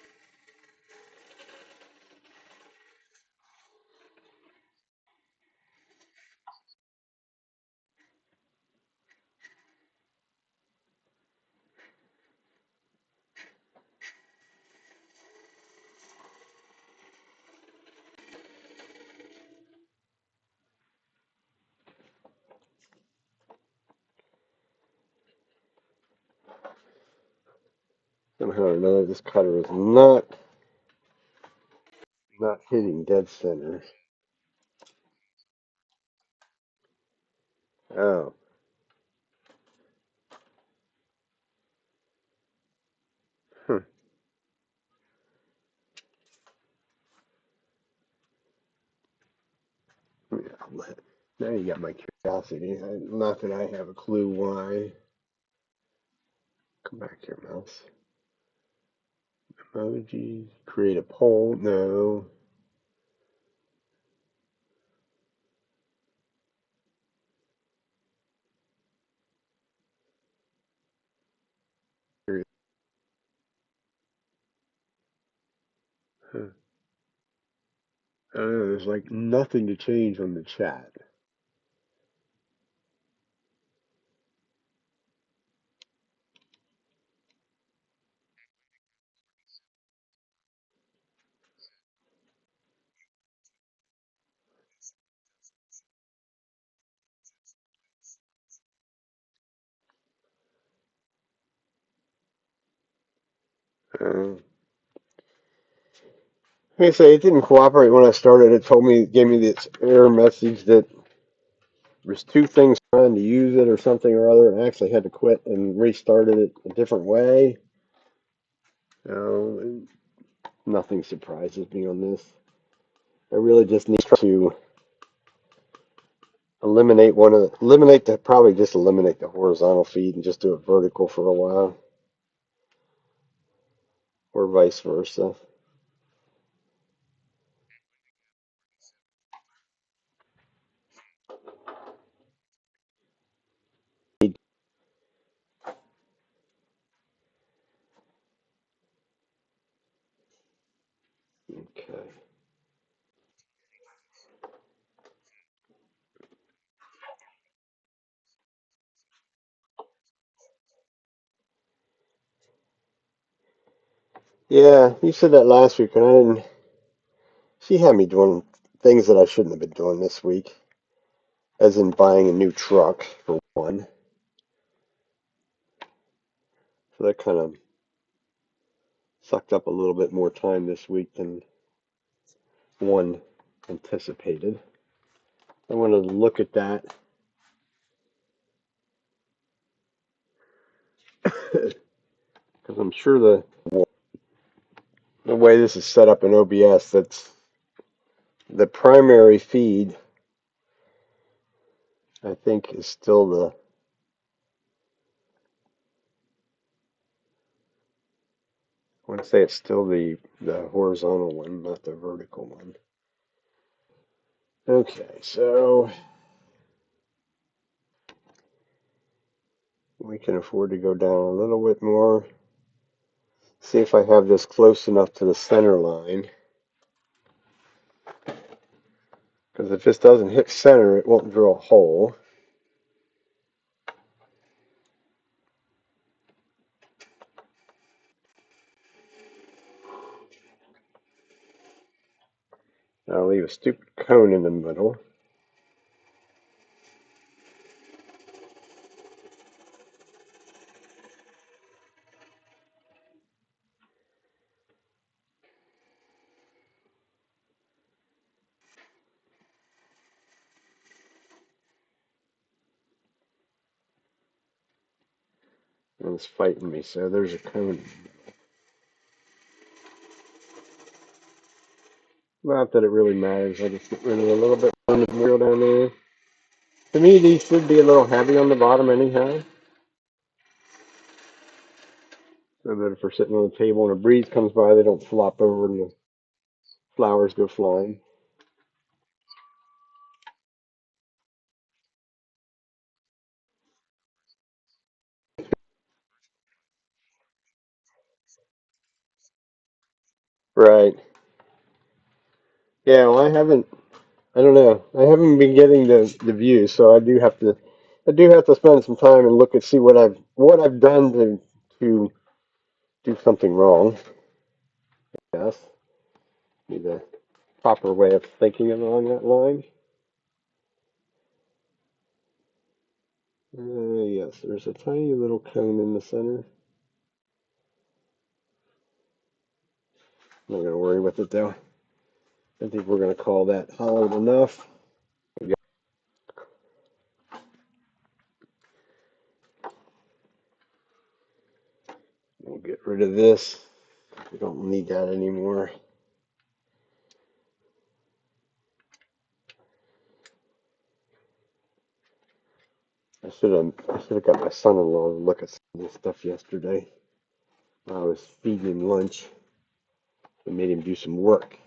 somehow or another, this cutter is not hitting dead center. Oh. Hmm. Yeah, now you got my curiosity. Not that I have a clue why. Come back here, mouse. Emojis. Create a poll. No. Huh. I don't know. There's like nothing to change on the chat. Like I say, it didn't cooperate when I started. Gave me this error message that there's two things trying to use it or something or other, and I actually had to quit and restarted it a different way. And nothing surprises me on this. I really just need to eliminate the horizontal feed and just do it vertical for a while, or vice versa. Okay. Yeah, you said that last week, and I didn't. She had me doing things that I shouldn't have been doing this week, as in buying a new truck for one. So that kind of sucked up a little bit more time this week than one anticipated. I wanted to look at that because I'm sure the way this is set up in OBS, that's the primary feed. I think is still I want to say it's still the horizontal one, not the vertical one. Okay, so we can afford to go down a little bit more. See if I have this close enough to the center line. Because if this doesn't hit center, it won't drill a hole. I'll leave a stupid cone in the middle. And it's fighting me, so there's a cone. Not that it really matters. I just get rid of a little bit of material down there. To me, these should be a little heavy on the bottom anyhow. So that if we're sitting on the table and a breeze comes by, they don't flop over and the flowers go flying. Right. Yeah, well, I don't know. I haven't been getting the views, so I do have to spend some time and look and see what I've done to do something wrong. Yes, need a proper way of thinking along that line. Yes, there's a tiny little cone in the center. I'm not gonna worry with it though. I think we're gonna call that hollowed enough. We'll get rid of this. We don't need that anymore. I should have got my son-in-law to look at some of this stuff yesterday. I was feeding him lunch. I made him do some work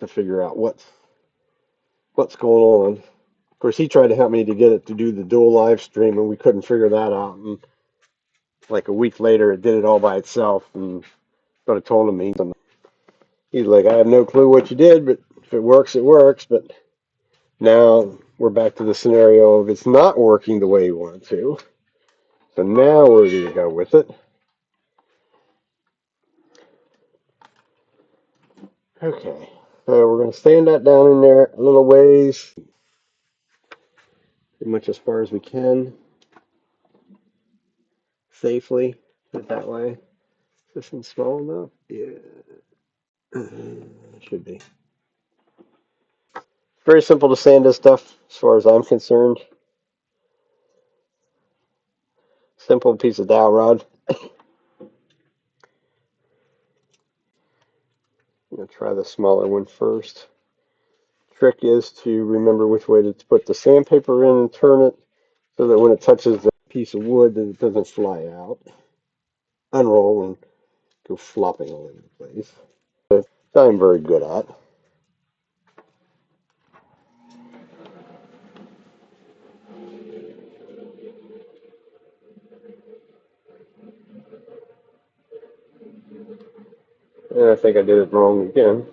to figure out what's going on. Of course, he tried to help me to get it to do the dual live stream, and we couldn't figure that out. And like a week later, it did it all by itself. And but I told him he's like, I have no clue what you did, but if it works, it works. But now we're back to the scenario of it's not working the way you want it to. So now where do you go with it? Okay, so we're going to stand that down in there a little ways, as much as far as we can, safely, put it that way. Is this one small enough? Yeah, should be. Very simple to sand this stuff, as far as I'm concerned. Simple piece of dowel rod. I'm gonna try the smaller one first. Trick is to remember which way to put the sandpaper in and turn it so that when it touches the piece of wood that it doesn't fly out, unroll and go flopping all over the place. But I'm very good at. And I think I did it wrong again.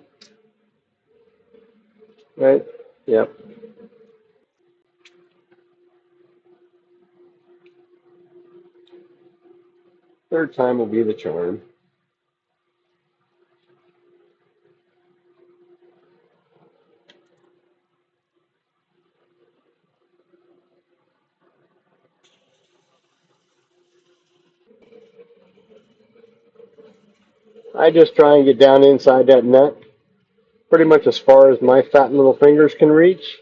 Right? Yep. Third time will be the charm. I just try and get down inside that nut pretty much as far as my fat little fingers can reach.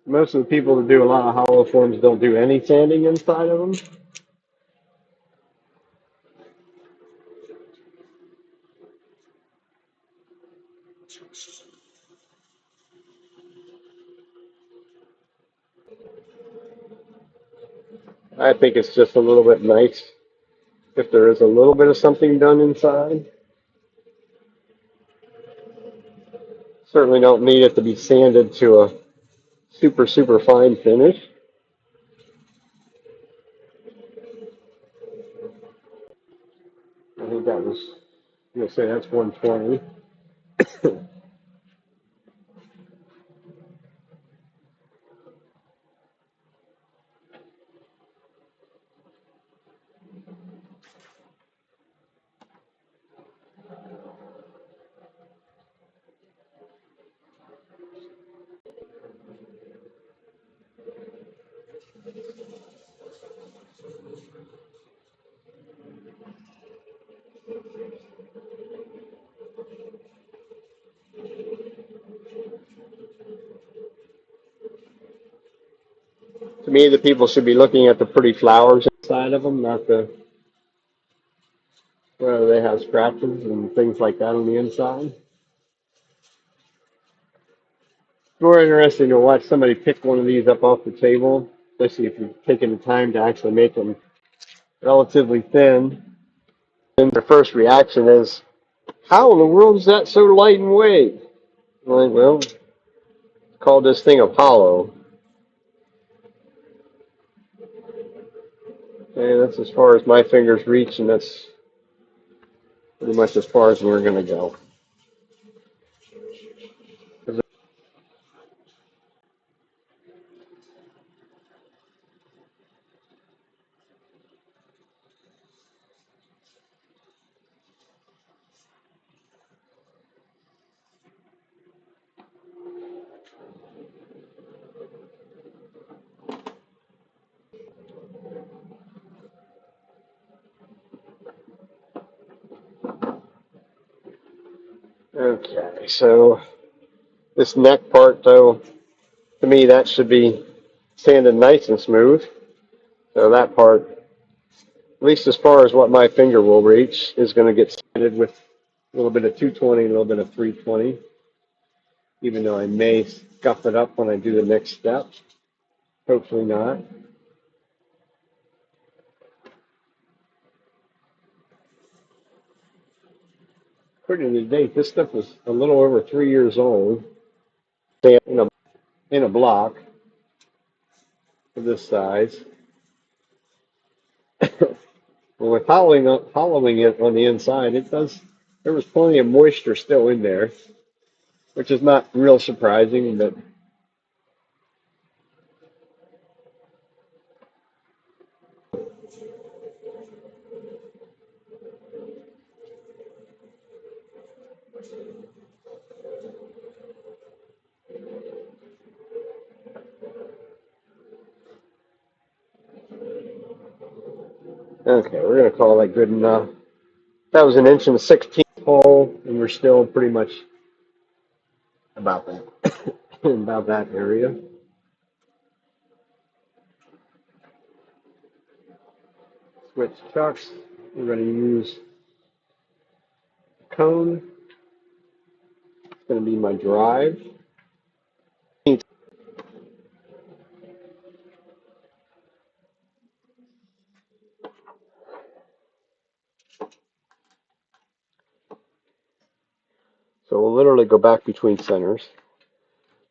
Most of the people that do a lot of hollow forms don't do any sanding inside of them. I think it's just a little bit nice if there is a little bit of something done inside. Certainly don't need it to be sanded to a super, super fine finish. I think that was, I'm going to say that's 120. To me, the people should be looking at the pretty flowers inside of them, not the where they have scratches and things like that on the inside. It's more interesting to watch somebody pick one of these up off the table, especially if you've taken the time to actually make them relatively thin. And their first reaction is, how in the world is that so light in weight? I'm like, well, call this thing Apollo. And that's as far as my fingers reach, and that's pretty much as far as we're going to go. Okay, so this neck part, though, to me, that should be sanded nice and smooth. So that part, at least as far as what my finger will reach, is going to get sanded with a little bit of 220, a little bit of 320, even though I may scuff it up when I do the next step. Hopefully not. According to the date, this stuff was a little over 3 years old in a block of this size. Well, with hollowing it on the inside, there was plenty of moisture still in there, which is not real surprising, but Okay, we're going to call that good enough. That was an inch and a 16th hole, and we're still pretty much about that, about that area. Switch chucks. We're going to use cone. It's going to be my drive. So we'll literally go back between centers.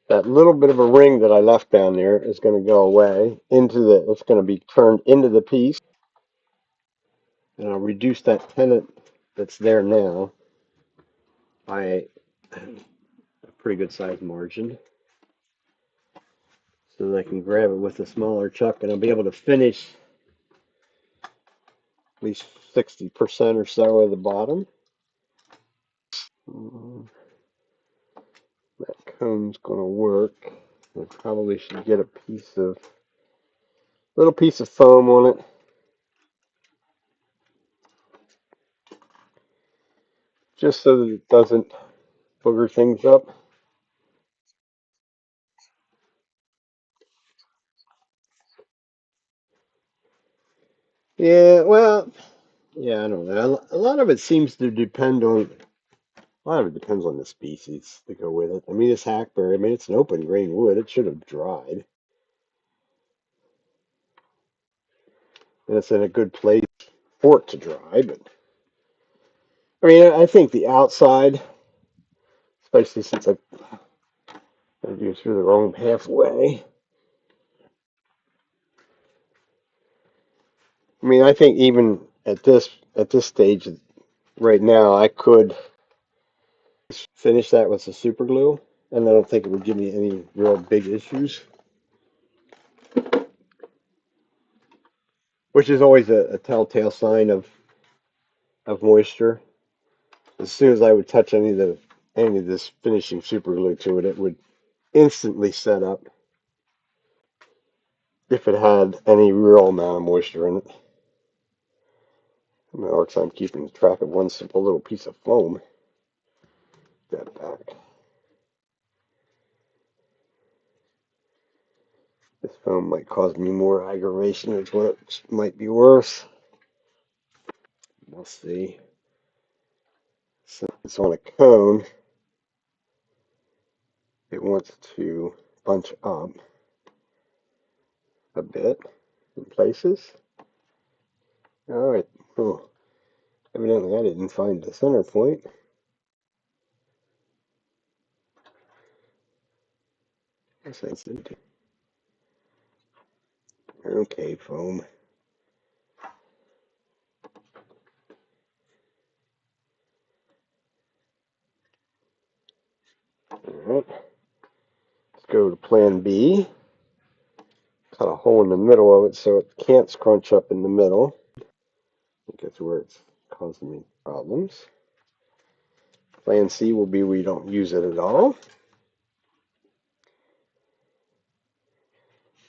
That little bit of a ring that I left down there is going to go away into the, it's going to be turned into the piece. And I'll reduce that tenon that's there now by a pretty good size margin so that I can grab it with a smaller chuck and I'll be able to finish at least 60% or so of the bottom. That cone's going to work. I probably should get a little piece of foam on it, just so that it doesn't booger things up. Yeah, well, yeah, I don't know. A lot of it seems to depend on, a lot of it depends on the species to go with it. I mean, this hackberry, I mean, it's an open grain wood. It should have dried. And it's in a good place for it to dry. But, I mean, I think the outside, especially since I go through the wrong halfway. I mean, I think even at this stage right now, I could finish that with the super glue, and I don't think it would give me any real big issues, which is always a telltale sign of moisture. As soon as I would touch any of this finishing super glue to it, it would instantly set up if it had any real amount of moisture in it. I'm having a hard time keeping track of one simple little piece of foam. That back. This foam might cause me more aggravation than what it might be worth. We'll see. Since it's on a cone, it wants to bunch up a bit in places. All right. Oh, evidently I didn't find the center point. Yes, I did. Okay, foam. All right. Let's go to plan B. Cut a hole in the middle of it so it can't scrunch up in the middle. I think that's where it's causing me problems. Plan C will be we don't use it at all.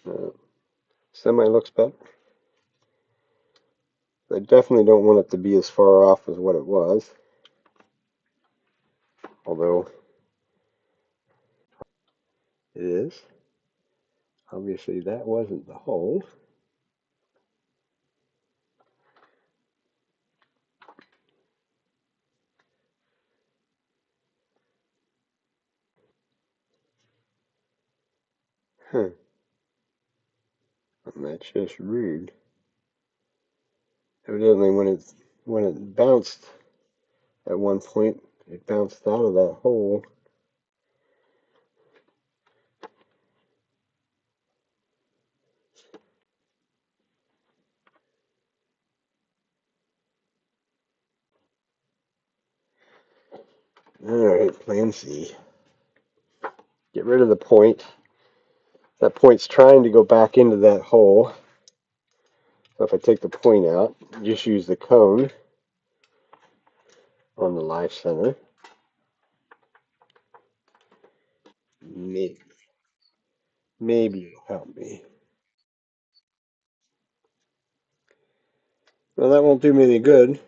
Uh, Semi looks better. I definitely don't want it to be as far off as what it was. Although it is. Obviously that wasn't the hole. Huh. That's just rude. Evidently when it bounced at one point, it bounced out of that hole. Alright, plan C. Get rid of the point. That point's trying to go back into that hole. So if I take the point out, just use the cone on the live center. Maybe, maybe it'll help me. Well, that won't do me any good.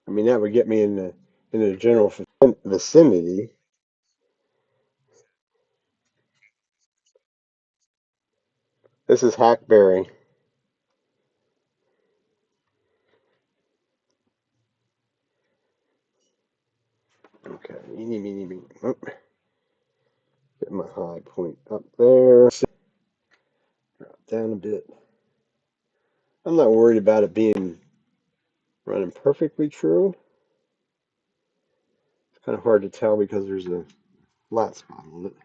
I mean, that would get me in the general vicinity. This is hackberry. Okay, eeny, meeny, meeny. Oh, get my high point up there. Drop down a bit. I'm not worried about it being running perfectly true. It's kind of hard to tell because there's a flat spot on it.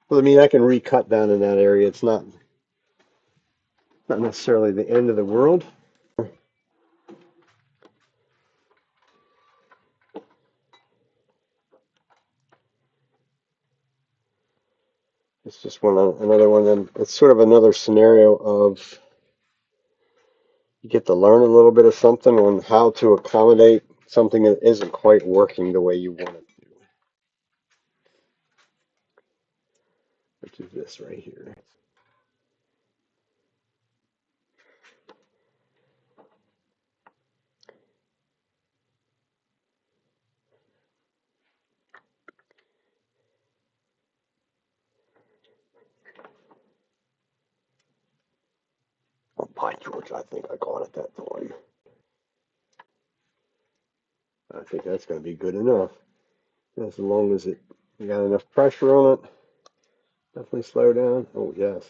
Well, I mean, I can recut down in that area. It's not necessarily the end of the world. It's just another one of them. It's sort of another scenario of you get to learn a little bit of something on how to accommodate something that isn't quite working the way you want it to, which is this right here. Oh, by George, I think I caught it that time. I think that's going to be good enough. As long as it got enough pressure on it, definitely slow down. Oh, yes.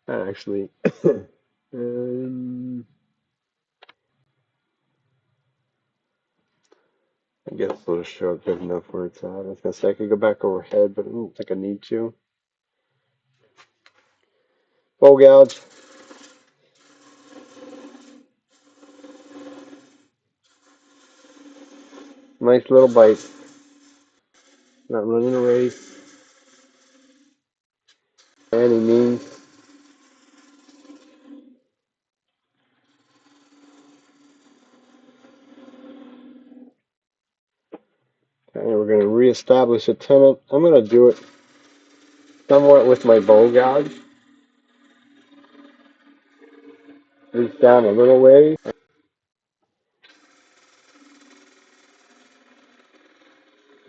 Actually, um, I guess it'll show up good enough where it's at. I was going to say I could go back overhead, but I don't think I need to. Bow gouge. Nice little bite. Not running a race by any means. Okay, we're going to reestablish a tenon. I'm going to do it somewhat with my bow gouge. Reach down a little way.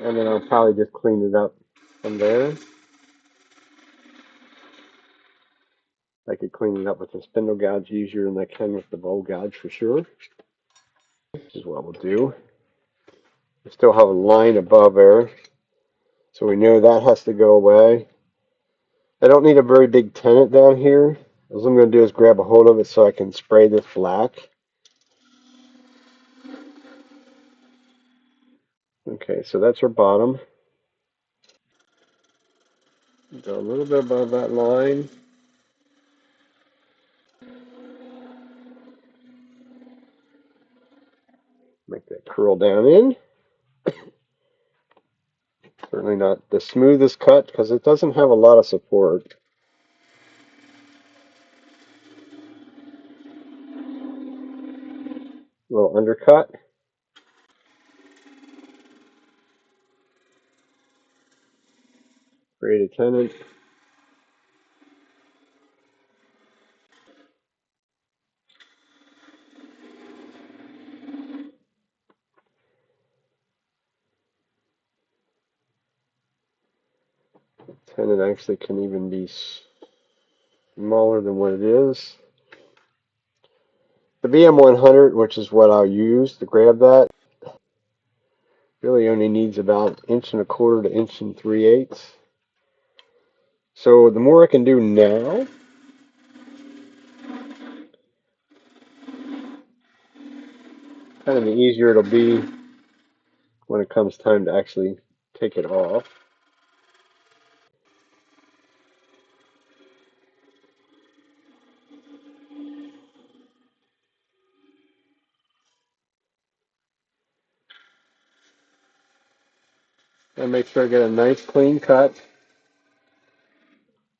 And then I'll probably just clean it up from there. I could clean it up with the spindle gouge easier than I can with the bow gouge for sure. Which is what we'll do. We still have a line above there, so we know that has to go away. I don't need a very big tenon down here. All I'm going to do is grab a hold of it so I can spray this black. Okay, so that's our bottom. Go a little bit above that line. Make that curl down in. Certainly not the smoothest cut because it doesn't have a lot of support. A little undercut. Create a tenon. Tenon actually can even be smaller than what it is. The BM100, which is what I'll use to grab that, really only needs about 1.25 to 1 3/8. So the more I can do now, kind of the easier it'll be when it comes time to actually take it off. And make sure I get a nice clean cut.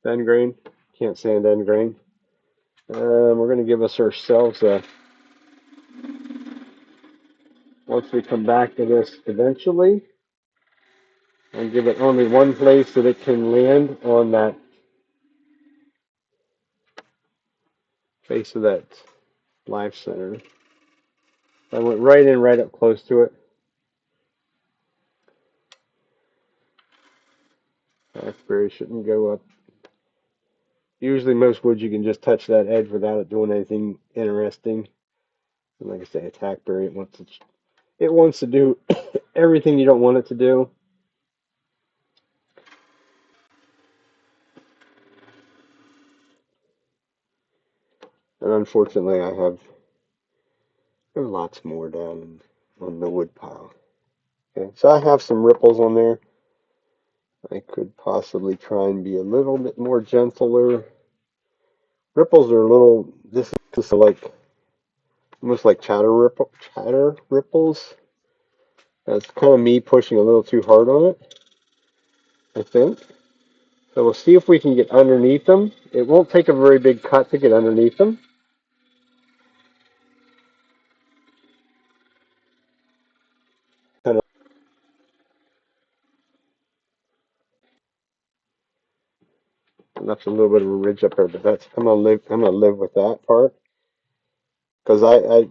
End grain. Can't stand end grain. We're going to give ourselves a, once we come back to this eventually, and give it only one place that it can land on that base of that live center. I went right in, right up close to it. Raspberry shouldn't go up. Usually most woods you can just touch that edge without it doing anything interesting. And like I say, it's hackberry. It wants to do everything you don't want it to do. And unfortunately, there are lots more down on the wood pile. Okay, so I have some ripples on there. I could possibly try and be a little bit more gentler. Ripples are a little. This is like almost like chatter ripples. That's kind of me pushing a little too hard on it, I think. So we'll see if we can get underneath them. It won't take a very big cut to get underneath them. Kind of, that's a little bit of a ridge up there, but I'm gonna live with that part because I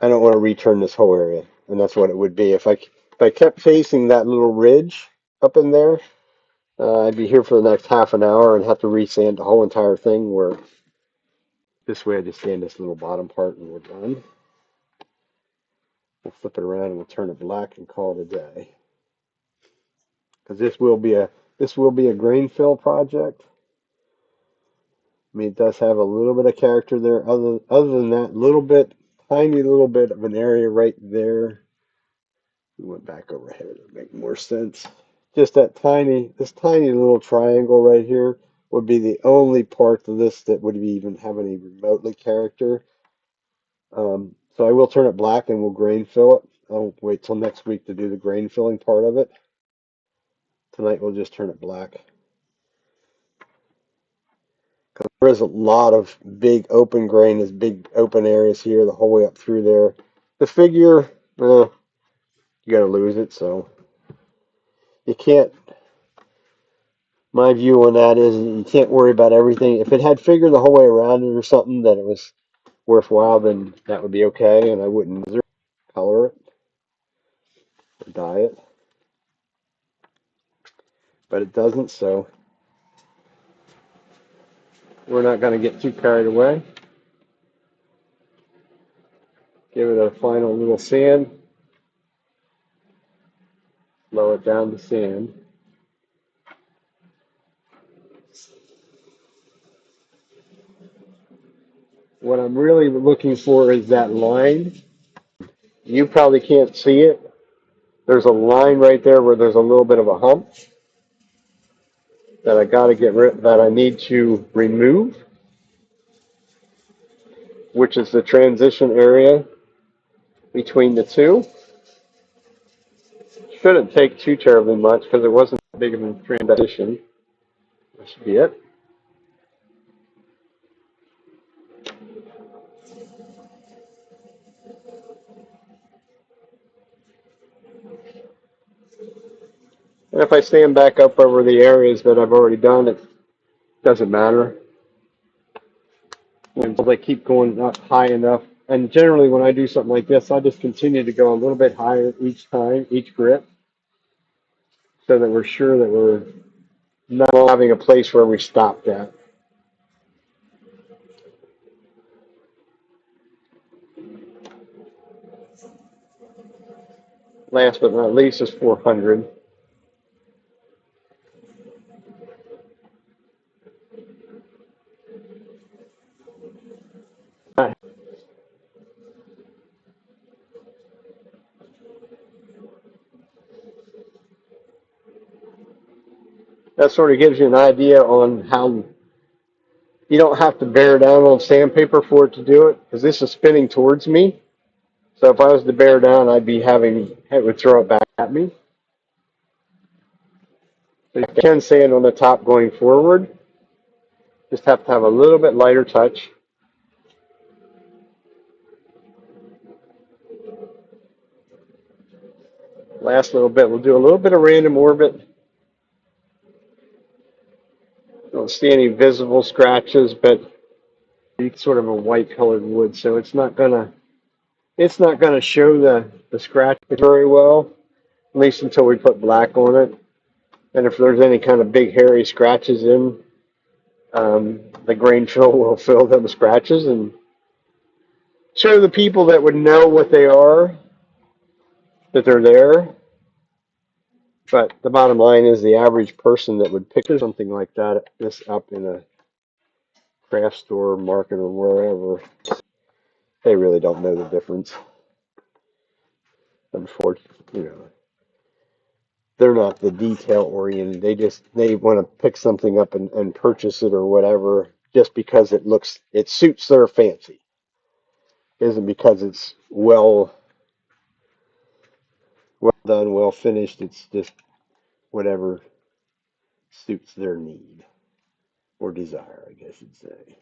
don't want to return this whole area, and that's what it would be if I kept facing that little ridge up in there. I'd be here for the next half an hour and have to resand the whole entire thing. Where this way, I just sand this little bottom part and we're done. We'll flip it around and we'll turn it black and call it a day. Because this will be a grain fill project. I mean, it does have a little bit of character there. Other than that, tiny little bit of an area right there. We went back over here to make more sense. Just this tiny little triangle right here would be the only part of this that would even have any remotely character. So I will turn it black and we'll grain fill it. I'll wait till next week to do the grain filling part of it. Tonight we'll just turn it black. There is a lot of big open grain, there's big open areas here, the whole way up through there. The figure, you gotta lose it, so you can't. My view on that is you can't worry about everything. If it had figure the whole way around it or something that it was worthwhile, then that would be okay, and I wouldn't color it or dye it. But it doesn't, so we're not going to get too carried away. Give it a final little sand. Slow it down to sand. What I'm really looking for is that line. You probably can't see it. There's a line right there where there's a little bit of a hump that I got to that I need to remove, which is the transition area between the two. Shouldn't take too terribly much because it wasn't big of a transition. That should be it. And if I stand back up over the areas that I've already done, it doesn't matter. Until they keep going up high enough. And generally when I do something like this, I just continue to go a little bit higher each time, each grip, so that we're sure that we're not having a place where we stopped at. Last but not least is 400. That sort of gives you an idea on how you don't have to bear down on sandpaper for it to do it, because this is spinning towards me. So if I was to bear down, it would throw it back at me. So you can sand on the top going forward. Just have to have a little bit lighter touch. Last little bit, we'll do a little bit of random orbit. Don't see any visible scratches, but sort of a white colored wood, so it's not gonna show the scratch very well, at least until we put black on it. And if there's any kind of big hairy scratches in, the grain fill will fill them scratches and show the people that would know what they are that they're there. But the bottom line is the average person that would pick something like that, this up in a craft store, market, or wherever, they really don't know the difference. Unfortunately, they're not the detail oriented. They want to pick something up and purchase it or whatever just because it suits their fancy. It isn't because it's well done, well finished. It's just whatever suits their need or desire, I guess you'd say.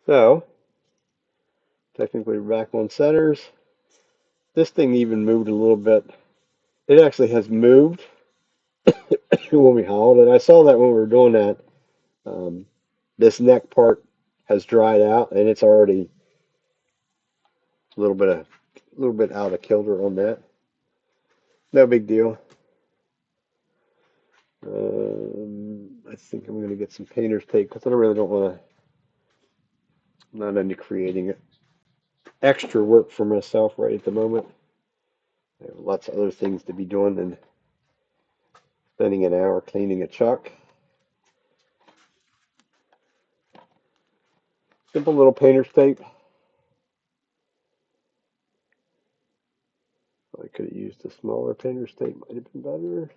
So technically we're back on centers. This thing even moved a little bit. It actually has moved when we hauled it. I saw that when we were doing that. Um, this neck part has dried out, and it's already a little bit out of kilter on that. No big deal. I think I'm going to get some painter's tape because I really don't want to. I'm not into creating extra work for myself right at the moment. I have lots of other things to be doing than spending an hour cleaning a chuck. Simple little painter's tape. I could have used a smaller painter's tape. Might have been better.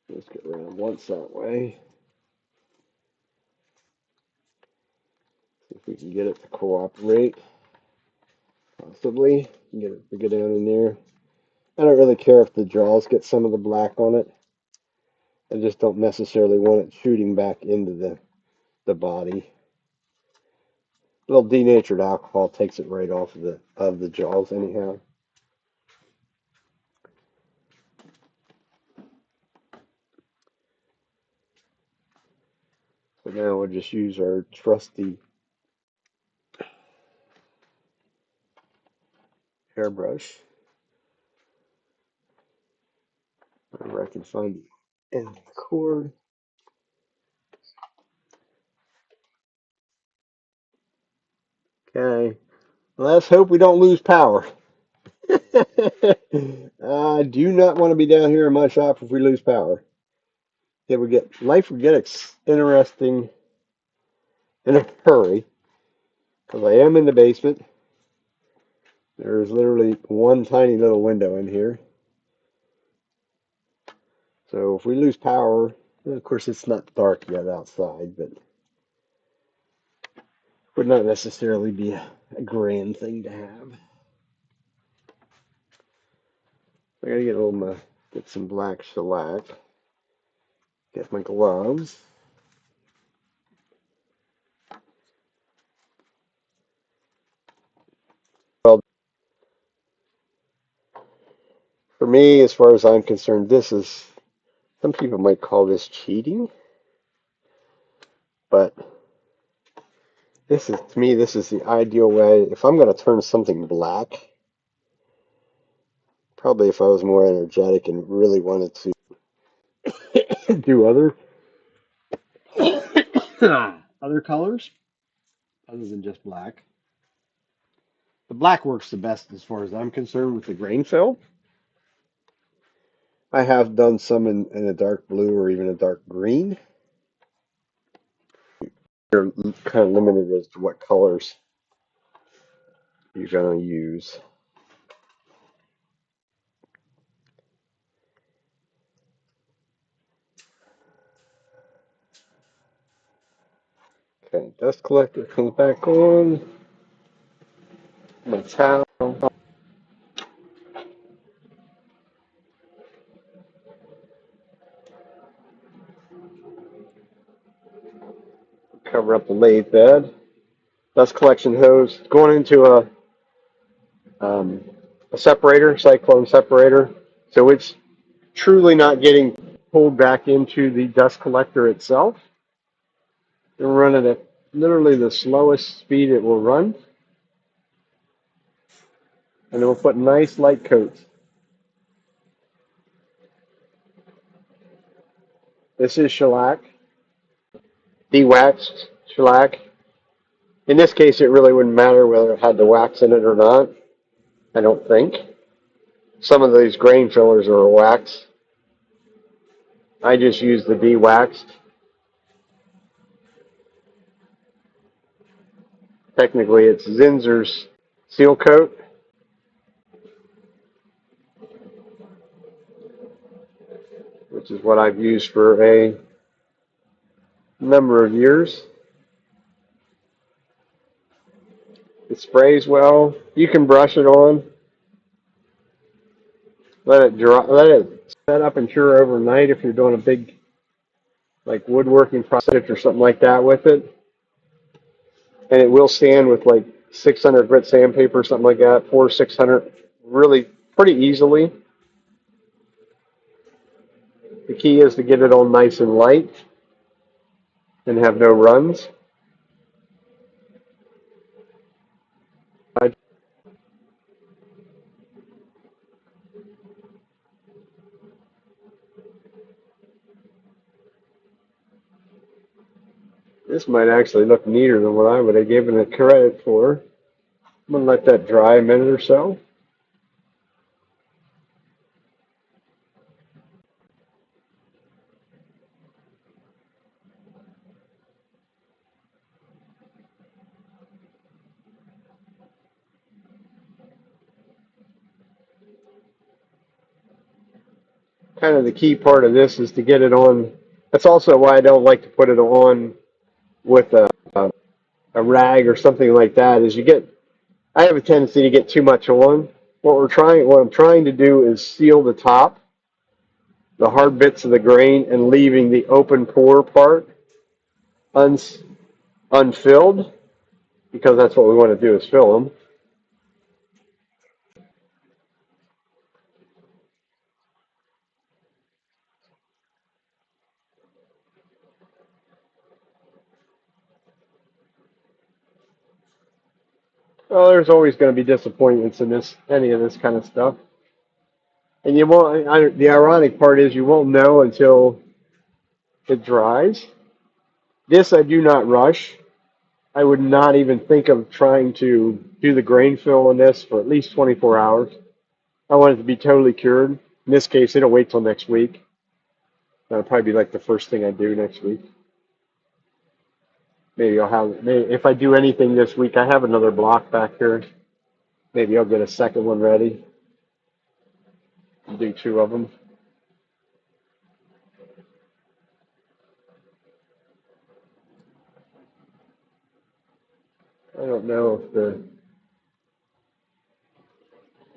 Let's get around once that way. See if we can get it to cooperate. Possibly. Get it to go down in there. I don't really care if the jaws get some of the black on it. I just don't necessarily want it shooting back into the body. A little denatured alcohol takes it right off of the jaws anyhow. So now we'll just use our trusty hairbrush. Wherever I can find the end of the cord. Okay. Let's hope we don't lose power. I do not want to be down here in my shop if we lose power. Life would get interesting in a hurry because I am in the basement. There's literally one tiny little window in here. So if we lose power, of course it's not dark yet outside, but would not necessarily be a grand thing to have. I gotta get some black shellac. Get my gloves. Well, for me, as far as I'm concerned, some people might call this cheating, but to me, this is the ideal way. If I'm going to turn something black, probably if I was more energetic and really wanted to do other colors other than just black. The black works the best as far as I'm concerned with the grain fill. I have done some in a dark blue or even a dark green. You're kind of limited as to what colors you're going to use. Okay, dust collector comes back on. My towel. Cover up the lathe bed. Dust collection hose going into a separator, cyclone separator. So it's truly not getting pulled back into the dust collector itself. And run it at literally the slowest speed it will run. And then we'll put nice light coats. This is shellac, de-waxed shellac. In this case, it really wouldn't matter whether it had the wax in it or not, I don't think. Some of these grain fillers are wax. I just use the de-waxed. Technically, it's Zinsser's seal coat, which is what I've used for a number of years. It sprays well. You can brush it on. Let it dry. Let it set up and cure overnight if you're doing a big, like, woodworking project or something like that with it. And it will stand with like 600 grit sandpaper or something like that, 400 or 600, really pretty easily. The key is to get it on nice and light and have no runs. This might actually look neater than what I would have given it credit for. I'm going to let that dry a minute or so. Kind of the key part of this is to get it on. That's also why I don't like to put it on with a rag or something like that. Is you get, I have a tendency to get too much on. What I'm trying to do is seal the top, the hard bits of the grain, and leaving the open pore part unfilled, because that's what we want to do is fill them. Well, there's always going to be disappointments in any of this kind of stuff. And you won't. The ironic part is you won't know until it dries. This I do not rush. I would not even think of trying to do the grain fill on this for at least 24 hours. I want it to be totally cured. In this case, it'll wait till next week. That'll probably be like the first thing I do next week. Maybe if I do anything this week, I have another block back here. Maybe I'll get a second one ready and do two of them. I don't know if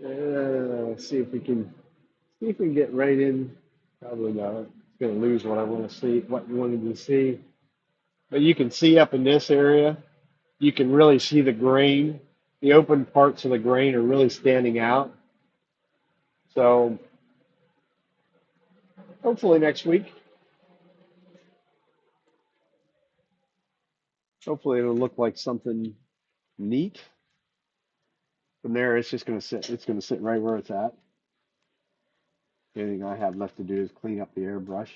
let's see if we can get right in. Probably not. It's going to lose what I want to see, what you wanted to see. But you can see up in this area, you can really see the grain. The open parts of the grain are really standing out. So hopefully next week, hopefully it'll look like something neat. From there, it's just going to sit. It's going to sit right where it's at. The only thing I have left to do is clean up the airbrush.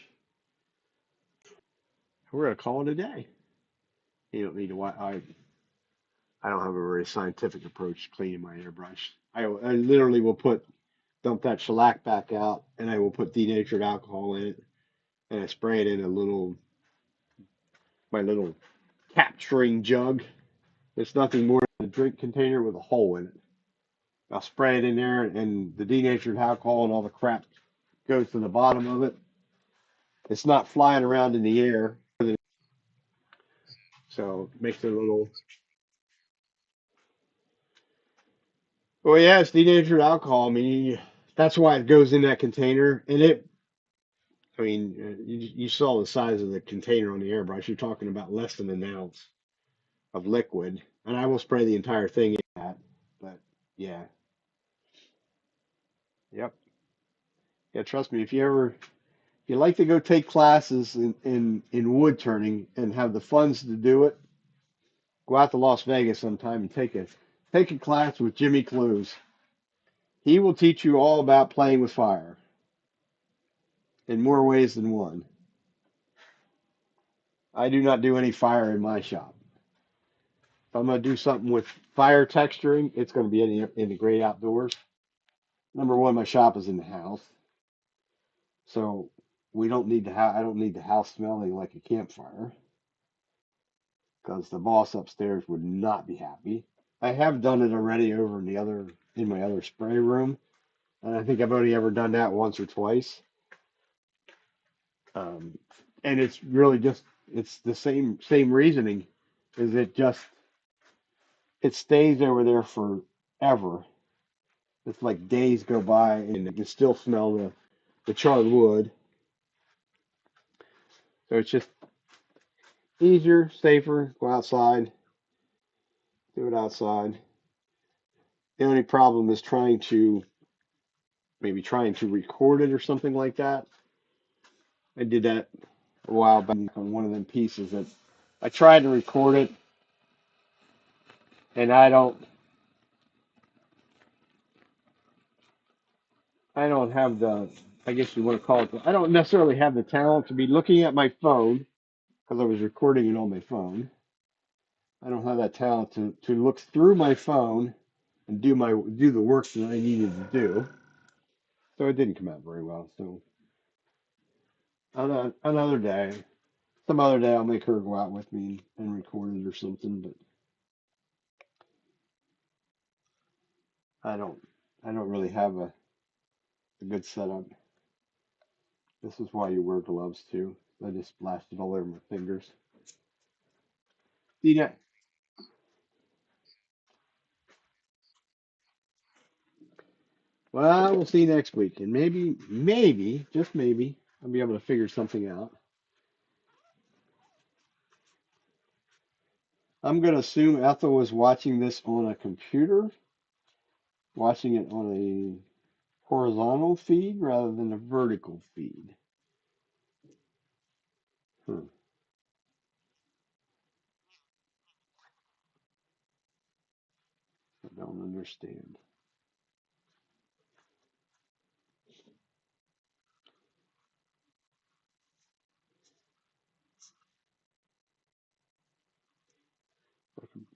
We're going to call it a day. You don't need to. I don't have a very scientific approach to cleaning my airbrush. I literally will dump that shellac back out, and I will put denatured alcohol in it, and I spray it in my little capturing jug. It's nothing more than a drink container with a hole in it. I'll spray it in there, and the denatured alcohol and all the crap goes to the bottom of it. It's not flying around in the air, so it makes it a little. Well, yeah, it's denatured alcohol. I mean, that's why it goes in that container, and I mean, you saw the size of the container on the airbrush. You're talking about less than an ounce of liquid, and I will spray the entire thing in that. But yeah, yep, yeah. Trust me, if If you like to go take classes in wood turning and have the funds to do it, go out to Las Vegas sometime and take a class with Jimmy Clues. He will teach you all about playing with fire in more ways than one. I do not do any fire in my shop. If I'm going to do something with fire texturing, it's going to be in the great outdoors. Number one, my shop is in the house, so we don't need I don't need the house smelling like a campfire because the boss upstairs would not be happy. I have done it already over in my other spray room, and I think I've only ever done that once or twice. Um, and it's really just it's the same reasoning. Is it stays over there forever. It's like days go by and you can still smell the charred wood. So it's just easier, safer, go outside, do it outside. The only problem is trying to record it or something like that. I did that a while back on one of them pieces that I tried to record it and I don't have I guess you want to call it, I don't necessarily have the talent to be looking at my phone because I was recording it on my phone. I don't have that talent to look through my phone and do the work that I needed to do. So it didn't come out very well. So another day, some other day, I'll make her go out with me and record it or something. But I don't, I don't really have a good setup. This is why you wear gloves too. I just blasted all over my fingers. Yeah. Well, we'll see next week, and maybe, just maybe, I'll be able to figure something out. I'm gonna assume Ethel was watching this on a computer, watching it on a horizontal feed rather than a vertical feed. Hmm, I don't understand.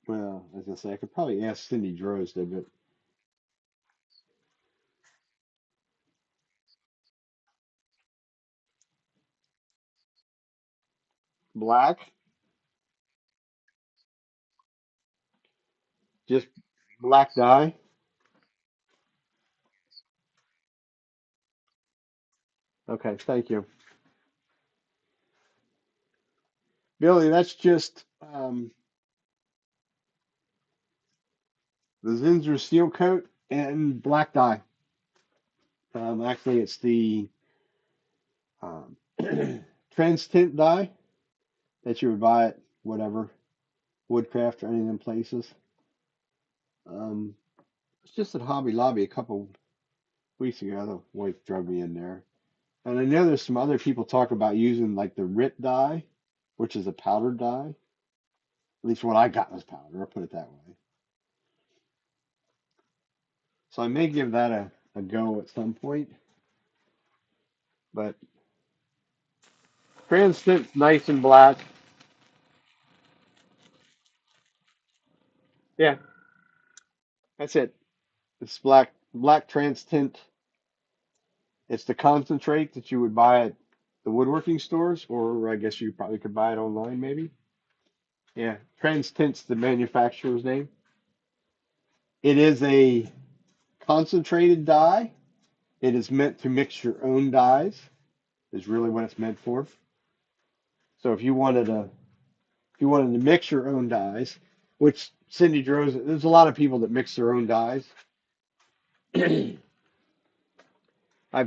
Well, as I say, I could probably ask Cindy Drozda, but black, just black dye. Okay, thank you, Billy. That's just the Zinsser seal coat and black dye. Actually, it's the um, trans tint dye that you would buy at whatever Woodcraft or any of them places. Um, it's just at Hobby Lobby a couple weeks ago. The wife drug me in there. And I know there's some other people talk about using like the RIT dye, which is a powdered dye. At least what I got was powder, I'll put it that way. So I may give that a go at some point. But transit's nice and black. Yeah, that's it. It's black trans tint. It's the concentrate that you would buy at the woodworking stores, or I guess you probably could buy it online maybe. Yeah, trans tint's the manufacturer's name. It is a concentrated dye. It is meant to mix your own dyes, is really what it's meant for. So if you wanted to mix your own dyes, which Cindy Droz, there's a lot of people that mix their own dyes. I've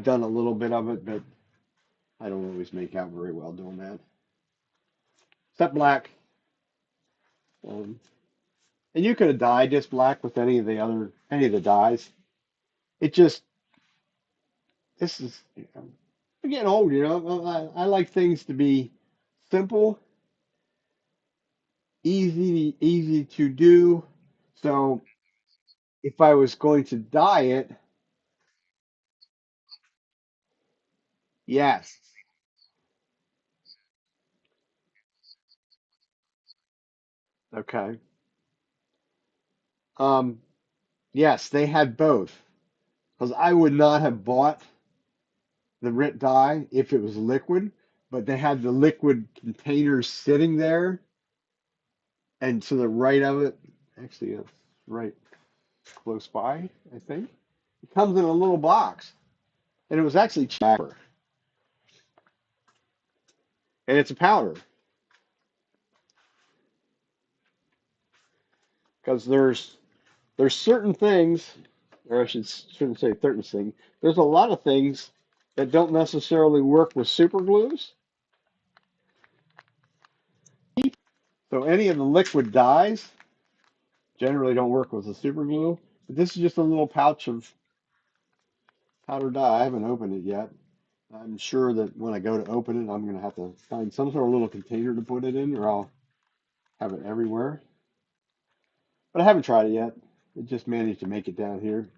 done a little bit of it, but I don't always make out very well doing that. Except black. Um, and you could have dyed this black with any of the dyes. It just, this is, I'm getting old, you know. I like things to be simple, easy to do. So if I was going to diet, yes. Okay. Um, yes, they had both. Because I would not have bought the Rit dye if it was liquid, but they had the liquid containers sitting there, and to the right of it, actually, it's right close by, I think. It comes in a little box, and it was actually cheaper, and it's a powder. Because there's certain things, or shouldn't say certain things. There's a lot of things that don't necessarily work with super glues. So any of the liquid dyes generally don't work with a super glue. But this is just a little pouch of powder dye. I haven't opened it yet. I'm sure that when I go to open it, I'm going to have to find some sort of little container to put it in, or I'll have it everywhere. But I haven't tried it yet. It just managed to make it down here.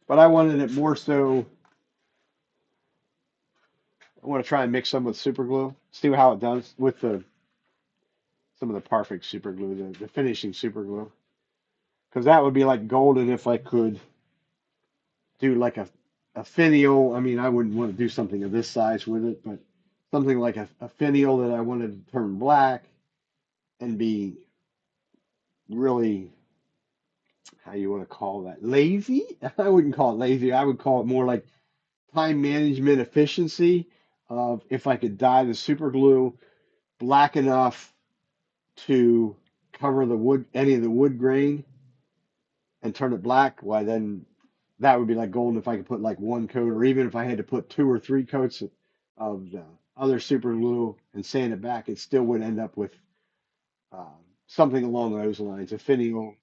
But I wanted it more so. I want to try and mix some with super glue, see how it does with the some of the perfect super glue, the finishing super glue, because that would be like golden if I could do like a finial. I mean, I wouldn't want to do something of this size with it, but something like a finial that I wanted to turn black and be really, how you want to call that, lazy? I wouldn't call it lazy. I would call it more like time management efficiency of if I could dye the super glue black enough to cover the wood, any of the wood grain, and turn it black, why then that would be like golden if I could put like one coat, or even if I had to put two or three coats of the other super glue and sand it back, it still would end up with uh, something along those lines. A finial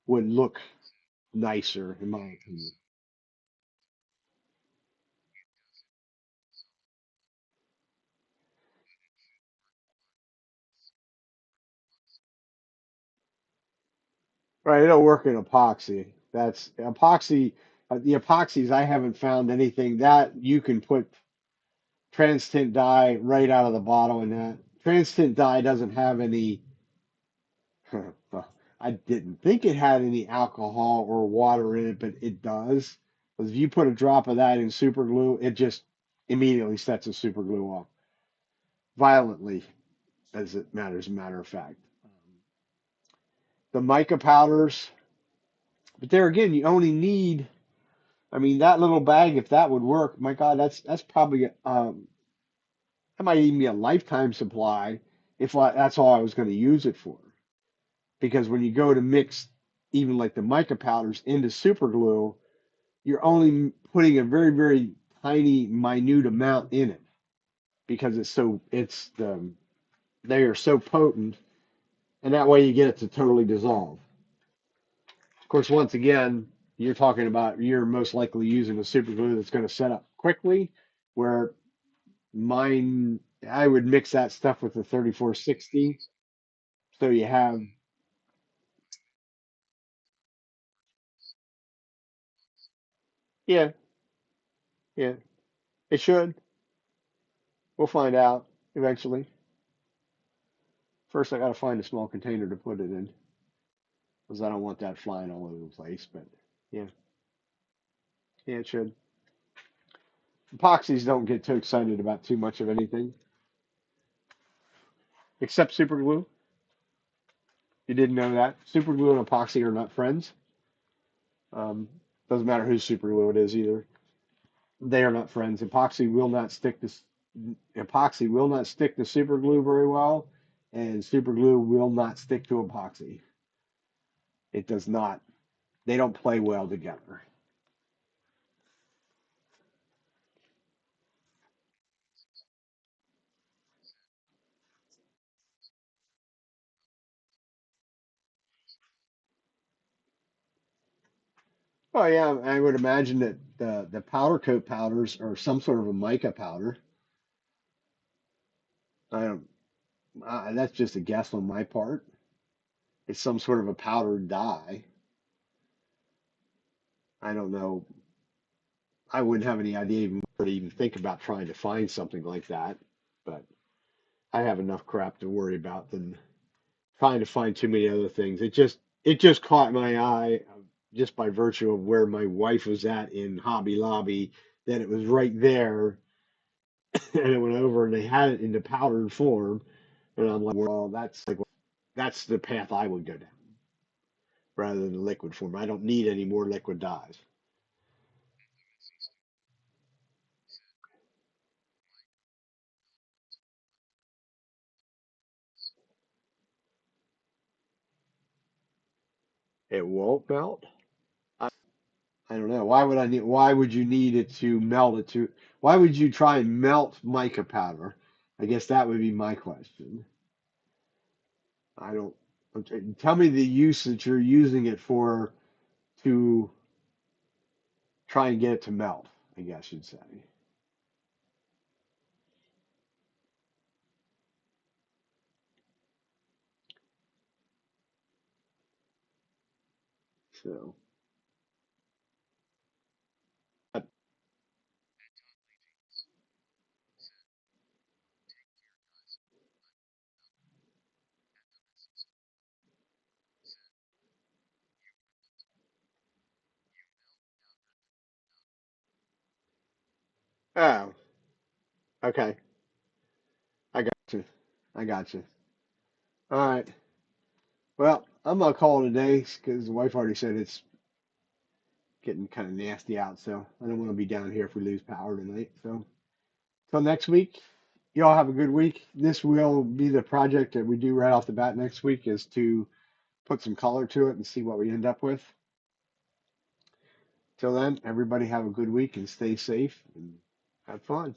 would look nicer, in my opinion. Right, it'll work in epoxy. That's epoxy. The epoxies, I haven't found anything that you can put trans tint dye right out of the bottle in that. Trans tint dye doesn't have any. Well, I didn't think it had any alcohol or water in it, but it does. Because if you put a drop of that in super glue, it just immediately sets the super glue off violently, as it matters, matter of fact. The mica powders, but there again, you only need, I mean, that little bag, if that would work, my God, that's probably that might even be a lifetime supply if that's all I was going to use it for. Because when you go to mix even like the mica powders into super glue, you're only putting a very tiny, minute amount in it because they are so potent, and that way you get it to totally dissolve. Of course, once again, you're most likely using a super glue that's going to set up quickly, where mine, I would mix that stuff with the 3460, so you have, yeah, yeah, it should. We'll find out eventually. First, I got to find a small container to put it in because I don't want that flying all over the place. But yeah, yeah, it should. Epoxies don't get too excited about too much of anything except super glue. You didn't know that super glue and epoxy are not friends. Um, doesn't matter whose super glue it is either. They are not friends. Epoxy will not stick to super glue very well, and super glue will not stick to epoxy. It does not. They don't play well together. Oh yeah, I would imagine that. The powder coat powders are some sort of a mica powder. I don't. That's just a guess on my part. It's some sort of a powdered dye. I don't know. I wouldn't have any idea even to even think about trying to find something like that. But I have enough crap to worry about than trying to find too many other things. It just caught my eye just by virtue of where my wife was at in Hobby Lobby. That it was right there, and it went over, and they had it in the powdered form, and I'm like, well, that's the path I would go down rather than the liquid form. I don't need any more liquid dyes. It won't melt. I don't know. Why would you need it to melt it to, why would you try and melt mica powder? I guess that would be my question. I don't, okay, tell me the use that you're using it for to try and get it to melt, I guess you'd say. So, oh, okay. I got you. I got you. All right. Well, I'm gonna call it a day because the wife already said it's getting kind of nasty out, so I don't want to be down here if we lose power tonight. So, till next week, y'all have a good week. This will be the project that we do right off the bat next week is to put some color to it and see what we end up with. Till then, everybody have a good week and stay safe and have fun.